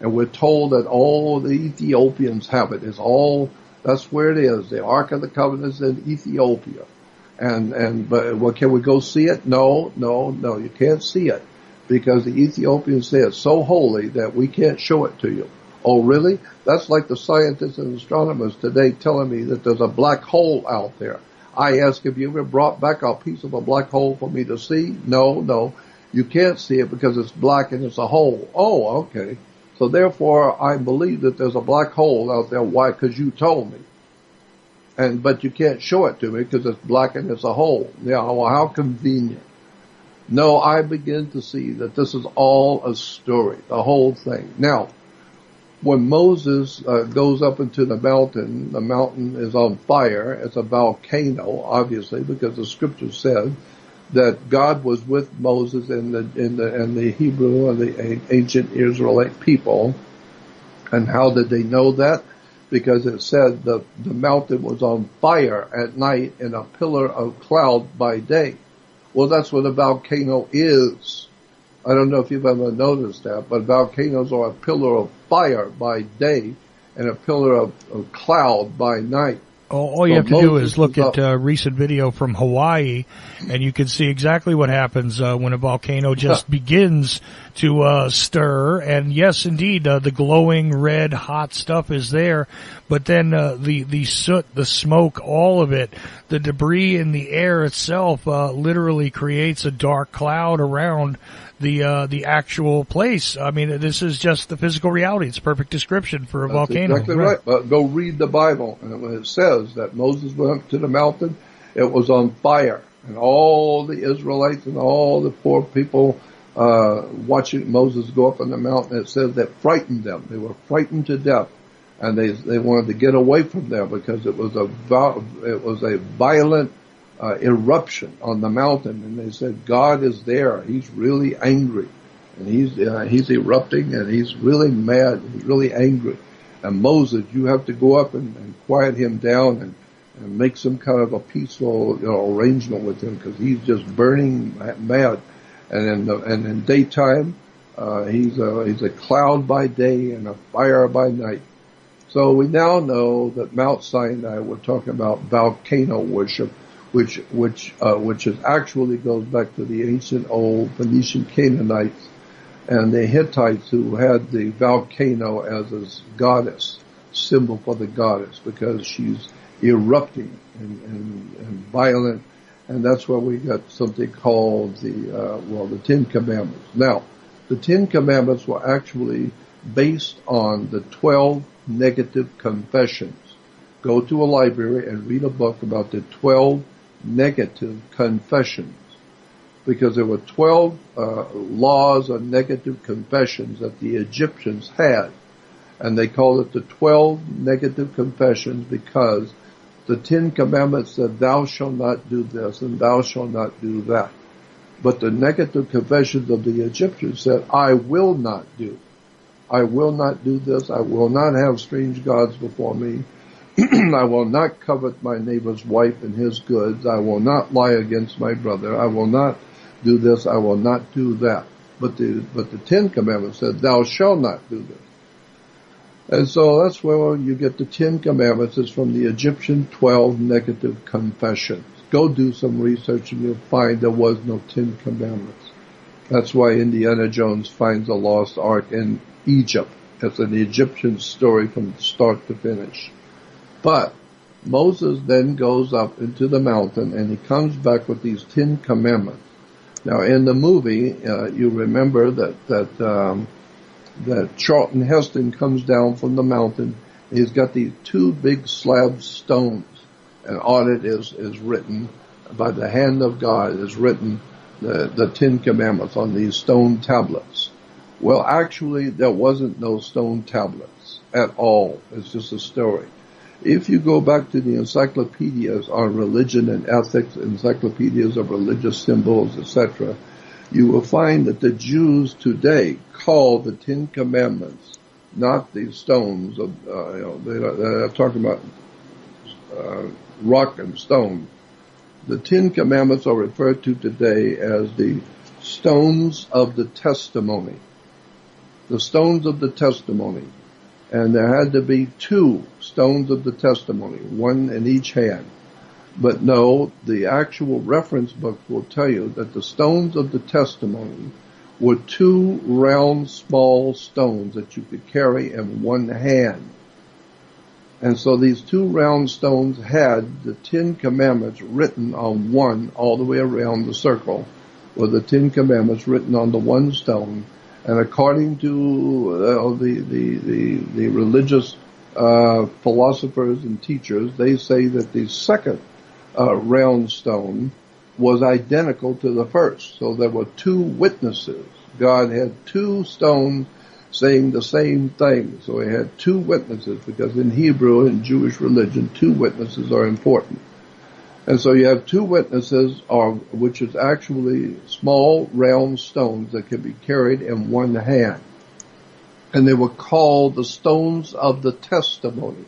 and we're told that all the Ethiopians have it. That's where it is. The Ark of the Covenant is in Ethiopia. But can we go see it? No, you can't see it. Because the Ethiopians say it's so holy that we can't show it to you. Oh, really? That's like the scientists and astronomers today telling me that there's a black hole out there. I ask, have you ever brought back a piece of a black hole for me to see? No. You can't see it because it's black and it's a hole. Oh, okay. So therefore, I believe that there's a black hole out there. Why? Because you told me. But you can't show it to me because it's black and it's a hole. Yeah, well, how convenient. No, I begin to see that this is all a story, the whole thing. Now, when Moses goes up into the mountain is on fire. It's a volcano, obviously, because the scripture said that God was with Moses and the Hebrew and the ancient Israelite people. And how did they know that? Because it said the mountain was on fire at night and a pillar of cloud by day. Well, that's what a volcano is. I don't know if you've ever noticed that, but volcanoes are a pillar of fire by day and a pillar of cloud by night. All you have to do is look at a recent video from Hawaii, and you can see exactly what happens when a volcano just begins to stir. And yes, indeed, the glowing red hot stuff is there, but then the soot, the smoke, all of it, the debris in the air itself literally creates a dark cloud around the actual place. I mean, this is just the physical reality. It's a perfect description for a volcano. Exactly right. But go read the Bible, and when it says that Moses went up to the mountain, it was on fire, and all the Israelites and all the poor people watching Moses go up on the mountain, it says that frightened them. They were frightened to death, and they wanted to get away from there because it was a violent eruption on the mountain, and they said God is there. He's really angry, and he's erupting, and he's really mad. He's really angry. And Moses, you have to go up and quiet him down and make some kind of a peaceful arrangement with him because he's just burning mad. And in daytime, he's a cloud by day and a fire by night. So we now know that Mount Sinai, we're talking about volcano worship, which actually goes back to the ancient old Phoenician Canaanites and the Hittites who had the volcano as a goddess, symbol for the goddess, because she's erupting and violent, and that's where we got something called the Ten Commandments. Now, the Ten Commandments were actually based on the 12 negative confessions. Go to a library and read a book about the 12 negative confessions, because there were 12 laws of negative confessions that the Egyptians had, and they called it the 12 negative confessions because the 10 Commandments said, thou shalt not do this and thou shalt not do that. But the negative confessions of the Egyptians said, I will not do. I will not do this. I will not have strange gods before me. I will not covet my neighbor's wife and his goods. I will not lie against my brother. I will not do this. I will not do that. But the 10 Commandments said, thou shalt not do this. And so that's where you get the 10 Commandments. It's from the Egyptian 12 negative confessions. Go do some research and you'll find there was no 10 Commandments. That's why Indiana Jones finds a lost ark in Egypt. It's an Egyptian story from start to finish. But Moses then goes up into the mountain and he comes back with these 10 Commandments. Now in the movie, you remember that Charlton Heston comes down from the mountain. He's got these 2 big slab stones, and on it is written, by the hand of God, is written the 10 Commandments on these stone tablets. Well, actually, there wasn't no stone tablets at all. It's just a story. If you go back to the encyclopedias on religion and ethics, encyclopedias of religious symbols, etc., you will find that the Jews today call the 10 Commandments not these stones of, they're talking about rock and stone. The 10 Commandments are referred to today as the stones of the testimony. The stones of the testimony. And there had to be 2 stones of the testimony, 1 in each hand. But no, the actual reference books will tell you that the stones of the testimony were 2 round, small stones that you could carry in one hand. And so these 2 round stones had the 10 Commandments written on one all the way around the circle, with the 10 Commandments written on the one stone. And according to the religious philosophers and teachers, they say that the second round stone was identical to the first. So there were 2 witnesses. God had 2 stones saying the same thing. So he had 2 witnesses, because in Hebrew and Jewish religion, 2 witnesses are important. And so you have 2 witnesses, which is actually small round stones that can be carried in one hand. And they were called the stones of the testimony.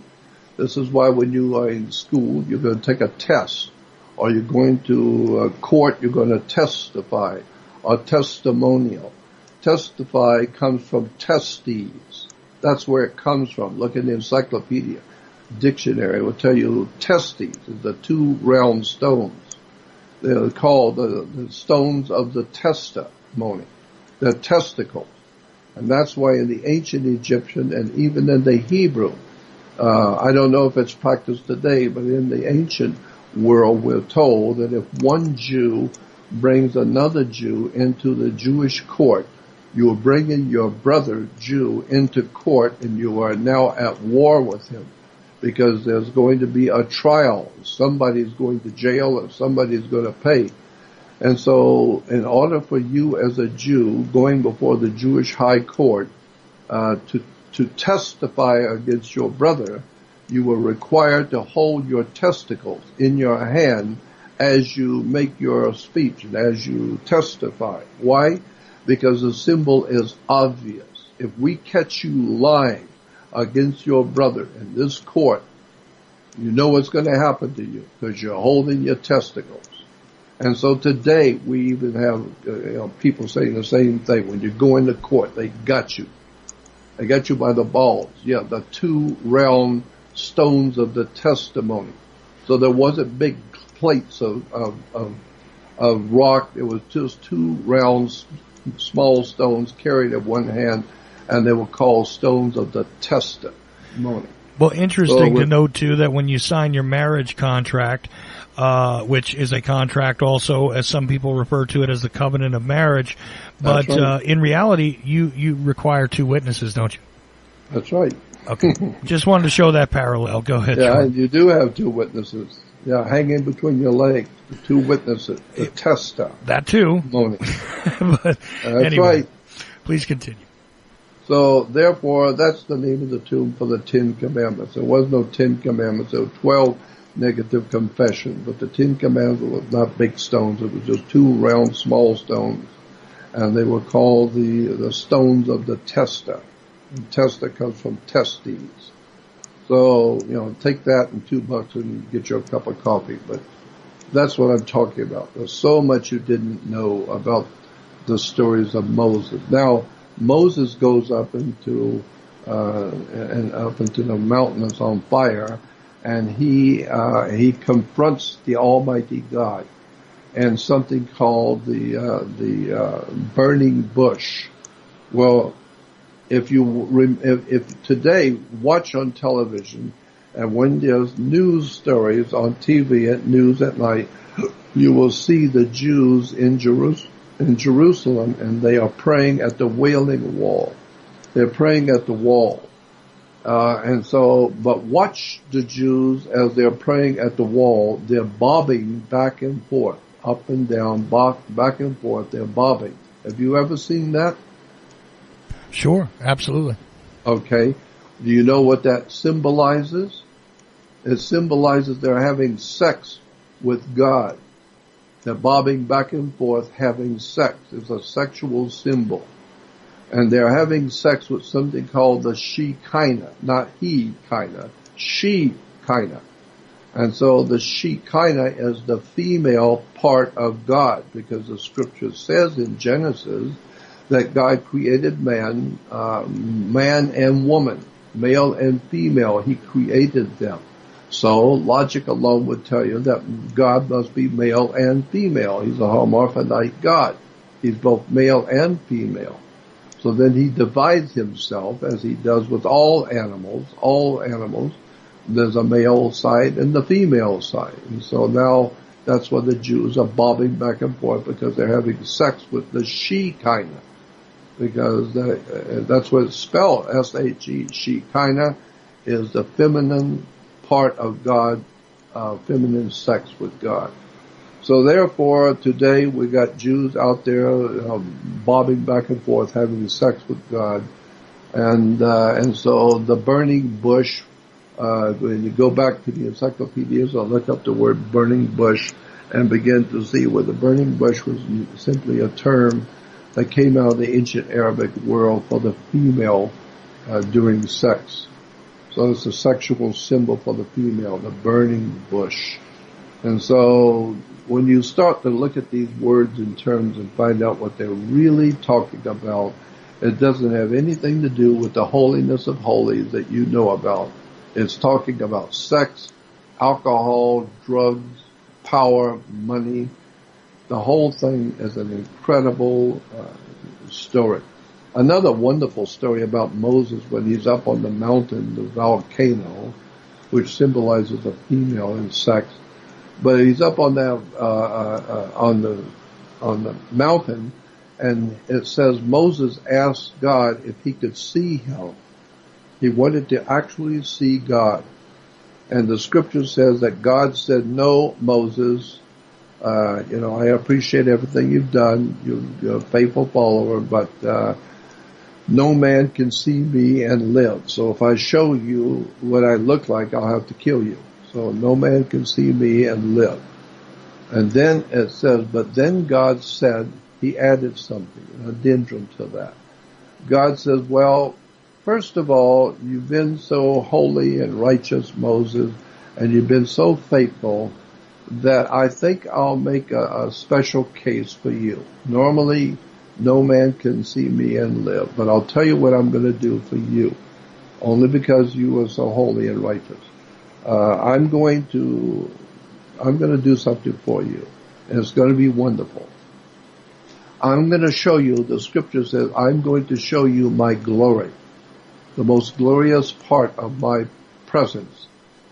This is why when you are in school, you're going to take a test, or you're going to court, you're going to testify, or testimonial. Testify comes from testes. That's where it comes from. Look in the encyclopedia. Dictionary will tell you testes is the 2 round stones. They're called the stones of the testimony. They're testicles. And that's why in the ancient Egyptian and even in the Hebrew, I don't know if it's practiced today, but in the ancient world we're told that if one Jew brings another Jew into the Jewish court, you are bringing your brother Jew into court and you are now at war with him, because there's going to be a trial. Somebody's going to jail and somebody's going to pay. And so in order for you as a Jew going before the Jewish high court to testify against your brother, you were required to hold your testicles in your hand as you make your speech and as you testify. Why? Because the symbol is obvious. If we catch you lying against your brother in this court, you know what's going to happen to you, because you're holding your testicles. And so today we even have people saying the same thing. When you go into court, they got you. They got you by the balls. Yeah, the 2 round stones of the testimony. So there wasn't big plates of rock. It was just 2 round small stones carried in one hand, and they were called stones of the testimony. Well, interesting to note, too, that when you sign your marriage contract, which is a contract also, as some people refer to it as the covenant of marriage, but right. In reality, you require 2 witnesses, don't you? That's right. Okay. Just wanted to show that parallel. Go ahead. Yeah, Jordan. and you do have two witnesses. Yeah, hanging between your legs, the two witnesses, the tester. That too. Moni. But That's anyway, right. please continue. So, therefore, that's the name of the tomb for the 10 Commandments. There was no 10 Commandments. There were 12 negative confessions. But the 10 Commandments were not big stones. It was just two round, small stones. And they were called the stones of the tester. And tester comes from testes. So, take that and $2 and get your cup of coffee. But that's what I'm talking about. There's so much you didn't know about the stories of Moses. Now, Moses goes up into the mountain that's on fire, and he confronts the Almighty God, and something called the burning bush. Well, if today watch on television, and when there's news stories on TV at news at night, you will see the Jews in Jerusalem, and they are praying at the Wailing Wall. They're praying at the wall. But watch the Jews as they're praying at the wall. They're bobbing back and forth, up and down, back and forth. They're bobbing. Have you ever seen that? Sure, absolutely. Okay. Do you know what that symbolizes? It symbolizes they're having sex with God. They're bobbing back and forth, having sex. It's a sexual symbol. And they're having sex with something called the Shekinah, not he-kinah, Shekinah. And so the Shekinah is the female part of God, because the scripture says in Genesis that God created man and woman, male and female. He created them. So logic alone would tell you that God must be male and female. He's a hermaphrodite God. He's both male and female. So then he divides himself, as he does with all animals. All animals, there's a male side and the female side. And so now that's why the Jews are bobbing back and forth, because they're having sex with the Shekinah. Because that's what it's spelled, S-H-E. Shekinah is the feminine part of God, feminine sex with God. So therefore, today we got Jews out there bobbing back and forth, having sex with God, and so the burning bush. When you go back to the encyclopedias, I'll look up the word burning bush and begin to see where the burning bush was simply a term that came out of the ancient Arabic world for the female during sex. So it's a sexual symbol for the female, the burning bush. And so when you start to look at these words and terms and find out what they're really talking about, it doesn't have anything to do with the holiness of holies that you know about. It's talking about sex, alcohol, drugs, power, money. The whole thing is an incredible story. Another wonderful story about Moses when he's up on the mountain, the volcano, which symbolizes a female in sex. But he's up on that on the mountain, and it says Moses asked God if he could see him. He wanted to actually see God, and the scripture says that God said, "No, Moses. I appreciate everything you've done. You're a faithful follower, but no man can see me and live. So if I show you what I look like, I'll have to kill you. So no man can see me and live." And then it says, but then God said, he added something, an addendum to that. God says, well, first of all, you've been so holy and righteous, Moses, and you've been so faithful that I think I'll make a special case for you. Normally, no man can see me and live, but I'll tell you what I'm going to do for you, only because you are so holy and righteous. I'm going to do something for you, and it's going to be wonderful. I'm going to show you, the scripture says, I'm going to show you my glory, the most glorious part of my presence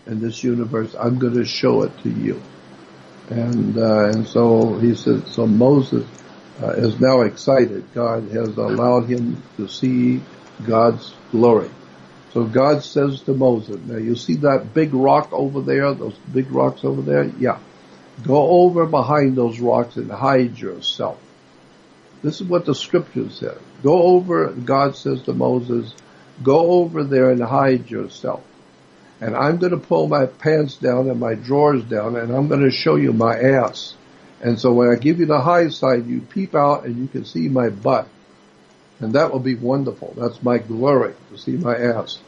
in this universe. I'm going to show it to you. And so he said, so Moses is now excited. God has allowed him to see God's glory. So God says to Moses, now you see that big rock over there, those big rocks over there? Yeah. Go over behind those rocks and hide yourself. This is what the scripture says. Go over, God says to Moses, go over there and hide yourself. And I'm going to pull my pants down and my drawers down, and I'm going to show you my ass. And so when I give you the high side, you peep out and you can see my butt. And that will be wonderful. That's my glory, to see my ass.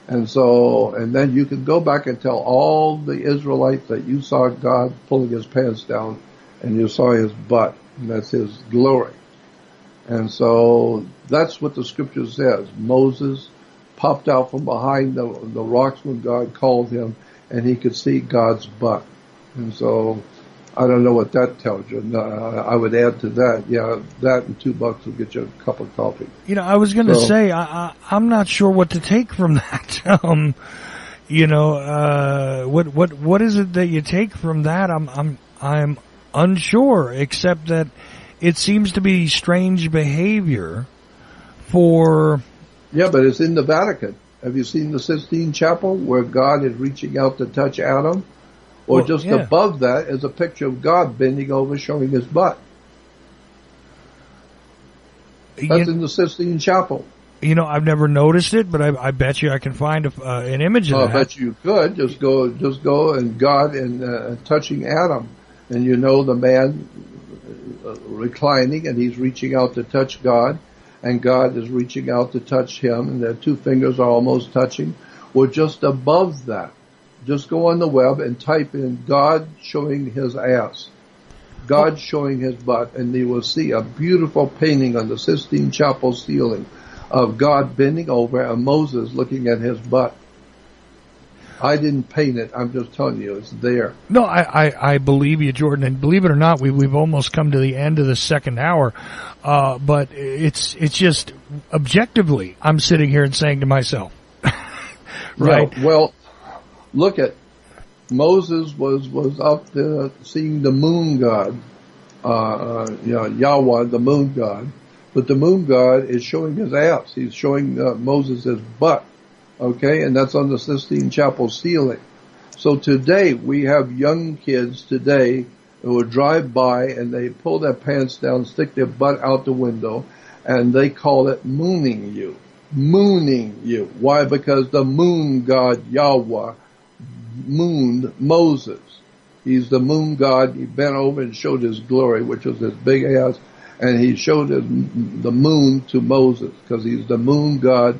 And so, and then you can go back and tell all the Israelites that you saw God pulling his pants down and you saw his butt. And that's his glory. And so that's what the scripture says. Moses popped out from behind the rocks when God called him, and he could see God's butt. And so I don't know what that tells you. I would add to that, yeah, that and $2 will get you a cup of coffee. You know, I was going to say, I'm not sure what to take from that. What is it that you take from that? I'm unsure, except that it seems to be strange behavior for... Yeah, but it's in the Vatican. Have you seen the Sistine Chapel where God is reaching out to touch Adam? Or just above that is a picture of God bending over showing his butt. That's in the Sistine Chapel. You know, I've never noticed it, but I bet you I can find an image of that. I bet you could. Just go and God and touching Adam. And you know the man reclining and he's reaching out to touch God. And God is reaching out to touch him, and their two fingers are almost touching. Well, just above that, just go on the web and type in God showing his ass, God showing his butt, and you will see a beautiful painting on the Sistine Chapel ceiling of God bending over and Moses looking at his butt. I didn't paint it. I'm just telling you, it's there. No, I believe you, Jordan, and believe it or not, we've almost come to the end of the second hour. But it's just objectively, I'm sitting here and saying to myself, right? Yeah, well, look at Moses was up there seeing the moon god, Yahweh, the moon god, but the moon god is showing his ass. He's showing Moses his butt. Okay, and that's on the Sistine Chapel ceiling. So today, we have young kids today who would drive by and they pull their pants down, stick their butt out the window, and they call it mooning you. Mooning you. Why? Because the moon god Yahweh mooned Moses. He's the moon god. He bent over and showed his glory, which was his big ass, and he showed the moon to Moses because he's the moon god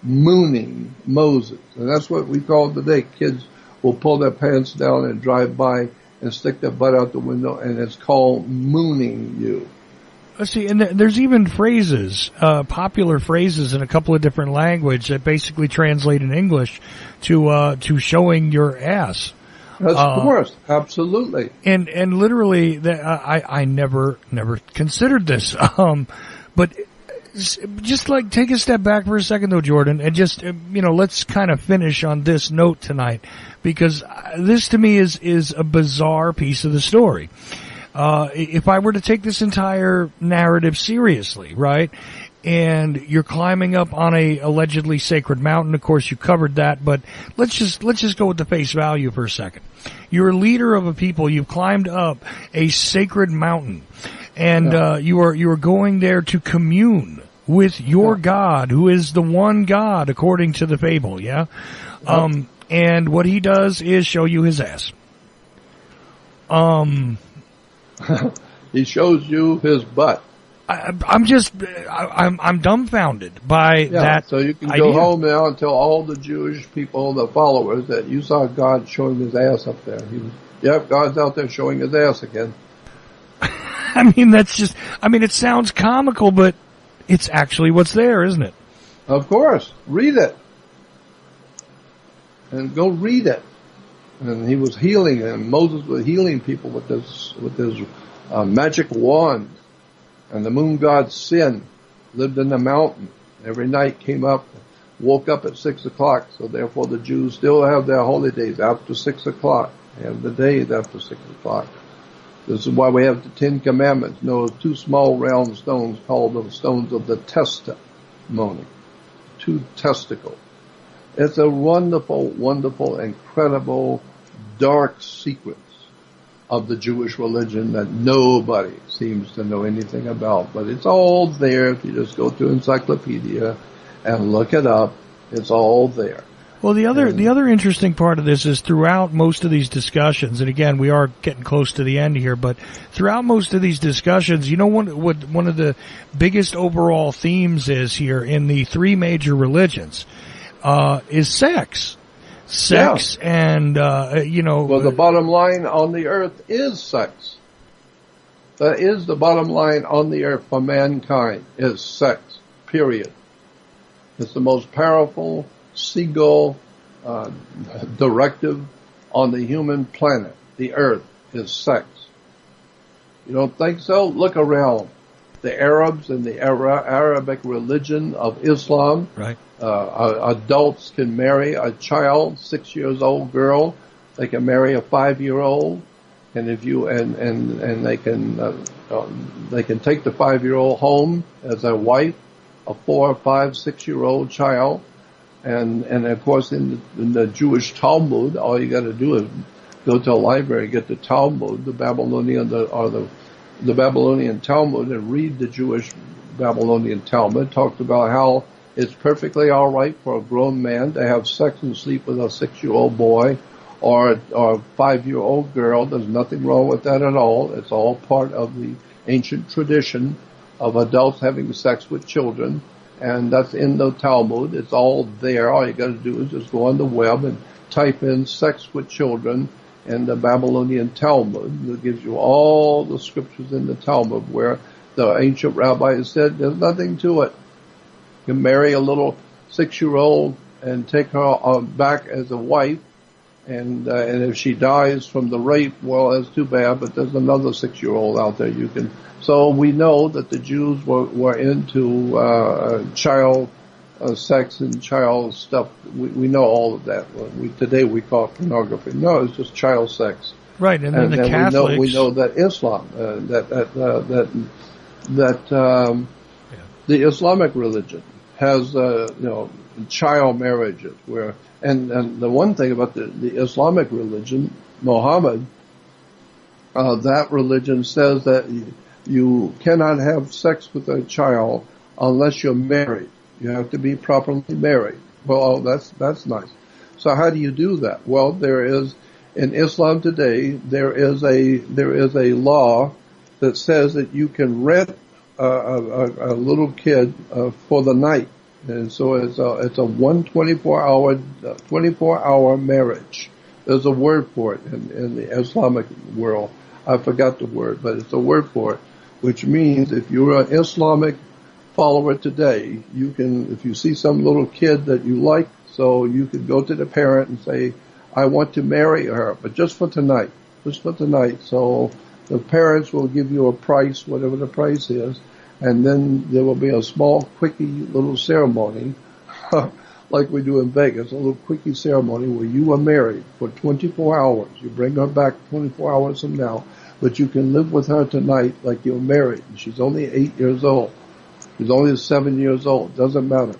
mooning Moses. And that's what we call today. Kids will pull their pants down and drive by and stick their butt out the window, and it's called mooning you. Let's see, and there's even phrases, popular phrases in a couple of different languages that basically translate in English to showing your ass. Of course, absolutely. And literally, I never considered this. But just like take a step back for a second though, Jordan, and just, let's kind of finish on this note tonight, because this to me is a bizarre piece of the story. If I were to take this entire narrative seriously, right? And you're climbing up on a allegedly sacred mountain. Of course, you covered that, but let's just go with the face value for a second. You're a leader of a people. You've climbed up a sacred mountain, and you are going there to commune with your God, who is the one God according to the fable. Yeah. And what he does is show you his ass. He shows you his butt. I'm dumbfounded by that. So you can idea. go home now and tell all the Jewish people, the followers, that you saw God showing his ass up there. God's out there showing his ass again. It sounds comical, but it's actually what's there, isn't it? Of course. Read it. And go read it. And he was healing, and Moses was healing people with his magic wand. And the moon god Sin lived in the mountain. Every night came up, woke up at 6 o'clock. So therefore the Jews still have their holidays after 6 o'clock. They have the days after 6 o'clock. This is why we have the 10 Commandments. Two small round stones called the stones of the testimony. Two testicles. It's a wonderful, wonderful, incredible, dark secrets of the Jewish religion that nobody seems to know anything about. But it's all there. If you just go to encyclopedia and look it up, it's all there. Well, the other interesting part of this is throughout most of these discussions, and again, we are getting close to the end here, but throughout most of these discussions, you know what one of the biggest overall themes is here in the three major religions is sex. Sex and, Well, the bottom line on the earth is sex. That is the bottom line on the earth for mankind, is sex, period. It's the most powerful seagull directive on the human planet, the earth, is sex. You don't think so? Look around. The Arabs and the Arabic religion of Islam, right? Adults can marry a child, 6 years old girl. They can marry a 5-year-old, and if you and they can take the 5-year-old home as a wife, a 4, 5, 6-year-old child, and of course in the Jewish Talmud, all you got to do is go to a library, get the Talmud, the Babylonian the Babylonian Talmud, and read the Jewish Babylonian Talmud. Talked about how it's perfectly all right for a grown man to have sex and sleep with a 6-year-old boy or a 5-year-old girl. There's nothing wrong with that at all. It's all part of the ancient tradition of adults having sex with children, and that's in the Talmud. It's all there. All you got to do is just go on the web and type in sex with children in the Babylonian Talmud. It gives you all the scriptures in the Talmud where the ancient rabbis said there's nothing to it. You can marry a little 6-year-old and take her back as a wife, and if she dies from the rape, well, that's too bad, but there's another 6-year-old out there you can. So we know that the Jews were into child sex and child stuff. We know all of that. Today we call it pornography. No, it's just child sex. Right, and then the Catholics. We know that Islam, the Islamic religion has child marriages where, and the one thing about the Islamic religion, Muhammad, that religion says that you cannot have sex with a child unless you're married. You have to be properly married. Well, that's nice. So how do you do that? Well, there is in Islam today there is a law that says that you can rent a little kid for the night, and so it's a 24-hour marriage. There's a word for it in the Islamic world. I forgot the word, but it's a word for it, which means if you're an Islamic follower today, you can, if you see some little kid that you like, so you could go to the parent and say, I want to marry her, but just for tonight. So the parents will give you a price, whatever the price is, and then there will be a small, quickie little ceremony, like we do in Vegas, a little quickie ceremony where you are married for 24 hours. You bring her back 24 hours from now, but you can live with her tonight like you're married. She's only 8 years old. She's only 7 years old. Doesn't matter.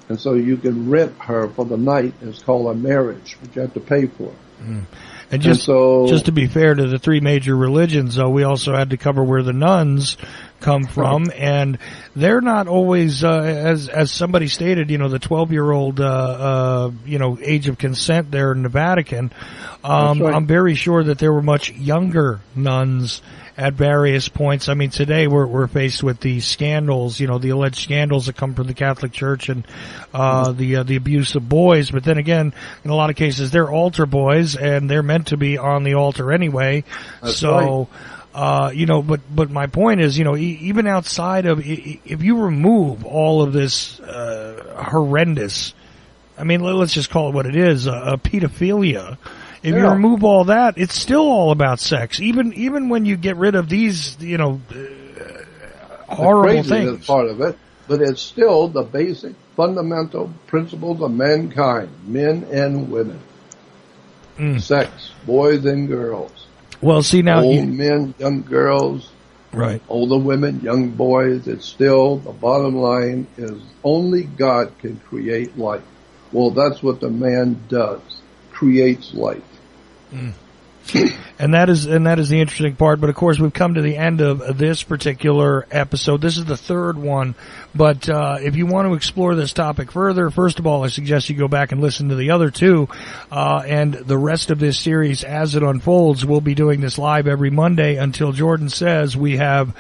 And so you can rent her for the night. It's called a marriage, but you have to pay for it. Mm. And just to be fair to the three major religions, though, we also had to cover where the nuns come from, and they're not always, as somebody stated, the 12-year-old, age of consent there in the Vatican. Right. I'm very sure that there were much younger nuns at various points. I mean, today we're faced with the scandals, the alleged scandals that come from the Catholic Church and the abuse of boys. But then again, in a lot of cases, they're altar boys, and they're meant to be on the altar anyway. That's so, right. But my point is, even outside of, if you remove all of this horrendous, I mean, let's just call it what it is, pedophilia. If you remove all that, it's still all about sex. Even when you get rid of these, horrible things. Is part of it, but it's still the basic, fundamental principles of mankind, men and women. Sex, boys and girls. Well, see now, old men, young girls, right? Older women, young boys. It's still the bottom line is only God can create life. Well, that's what the man does, creates life. Mm. And that is the interesting part. But of course, we've come to the end of this particular episode. This is the third one. But if you want to explore this topic further, first of all, I suggest you go back and listen to the other two. And the rest of this series, as it unfolds, we'll be doing this live every Monday until Jordan says we have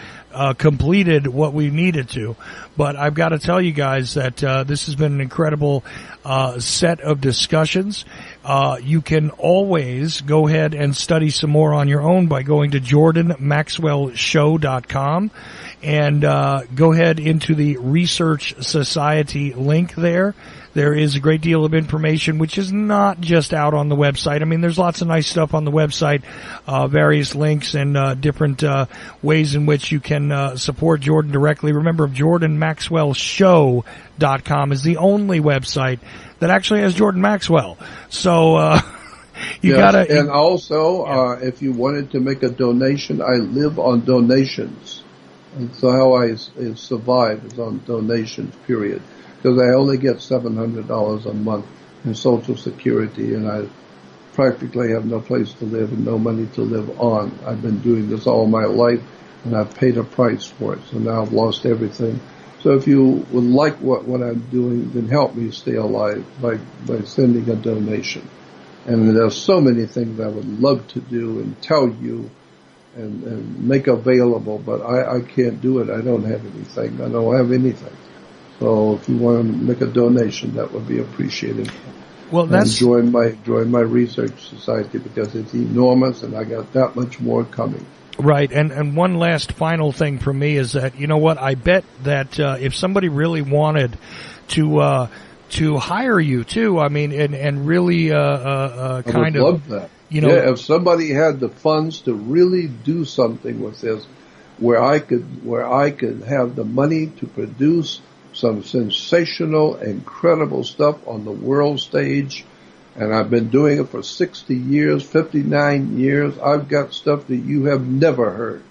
completed what we needed to. But I've got to tell you guys that this has been an incredible set of discussions. You can always go ahead and study some more on your own by going to jordanmaxwellshow.com and go ahead into the Research Society link there. There is a great deal of information which is not just out on the website. I mean, there's lots of nice stuff on the website, various links and different ways in which you can support Jordan directly. Remember, jordanmaxwellshow.com is the only website that actually has Jordan Maxwell. So you gotta. And also, if you wanted to make a donation, I live on donations. And so how I survive is on donations, period. Because I only get $700 a month in Social Security, and I practically have no place to live and no money to live on. I've been doing this all my life, and I've paid a price for it, so now I've lost everything. So if you would like what I'm doing, then help me stay alive by sending a donation. And there's so many things I would love to do and tell you and make available, but I can't do it. I don't have anything. I don't have anything. So if you want to make a donation, that would be appreciated. Well, that's join my research society because it's enormous, and I got that much more coming. Right, and one last final thing for me is that, you know what, I bet that if somebody really wanted to hire you too, I mean, and really I would love that. You know, if somebody had the funds to really do something with this, where I could have the money to produce some sensational, incredible stuff on the world stage, and I've been doing it for 60 years, 59 years. I've got stuff that you have never heard.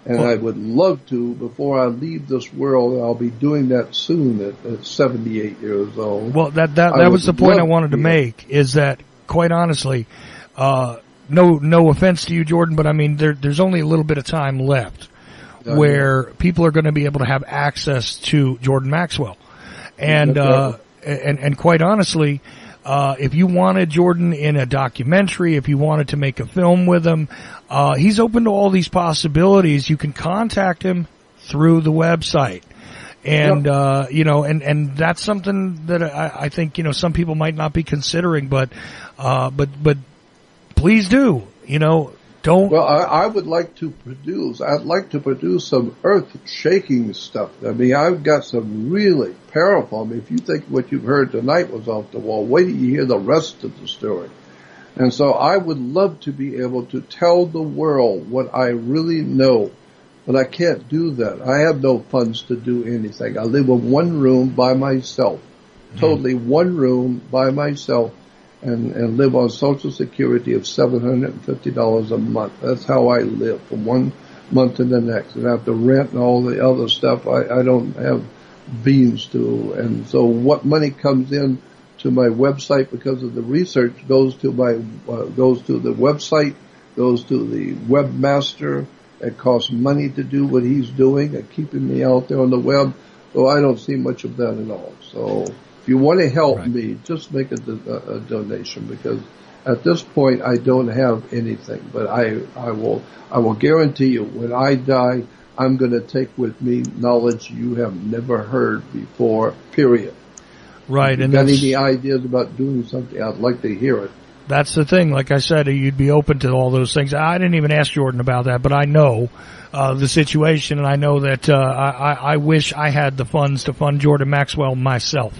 And I would love to, before I leave this world, I'll be doing that soon at 78 years old. Well, that was the point I wanted to make, is that, quite honestly, no offense to you, Jordan, but I mean, there's only a little bit of time left where people are going to be able to have access to Jordan Maxwell. And quite honestly, if you wanted Jordan in a documentary, if you wanted to make a film with him, he's open to all these possibilities. You can contact him through the website. And, and that's something that I think, some people might not be considering, but please do, don't. Well, I would like to I'd like to produce some earth-shaking stuff. I mean, I've got some really powerful, if you think what you've heard tonight was off the wall, wait till you hear the rest of the story. And so I would love to be able to tell the world what I really know, but I can't do that. I have no funds to do anything. I live in one room by myself, totally one room by myself. And live on Social Security of $750 a month. That's how I live from one month to the next. And after rent and all the other stuff, I don't have beans to. And so what money comes in to my website because of the research goes to the website, goes to the webmaster. It costs money to do what he's doing and keeping me out there on the web. So I don't see much of that at all. So if you want to help me, just make a donation, because at this point I don't have anything. But I will guarantee you, when I die, I'm going to take with me knowledge you have never heard before. Period. Right. If you've got any ideas about doing something, I'd like to hear it. That's the thing. Like I said, you'd be open to all those things. I didn't even ask Jordan about that, but I know the situation, and I know that I wish I had the funds to fund Jordan Maxwell myself.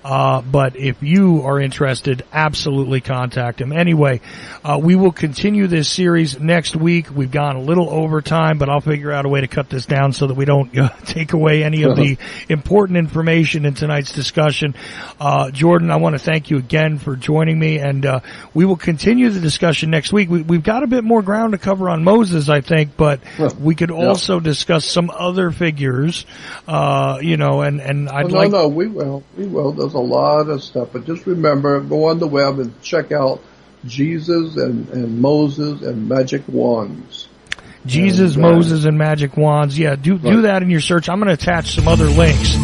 But if you are interested, absolutely contact him. Anyway, we will continue this series next week. We've gone a little over time, but I'll figure out a way to cut this down so that we don't take away any of the important information in tonight's discussion. Jordan, I want to thank you again for joining me, and we will continue the discussion next week. We've got a bit more ground to cover on Moses, I think, but we could also discuss some other figures, and I'd like... No, we will. There's a lot of stuff, but just remember, go on the web and check out Jesus and Moses and magic wands. Jesus, Moses, and magic wands. Yeah, do that in your search. I'm going to attach some other links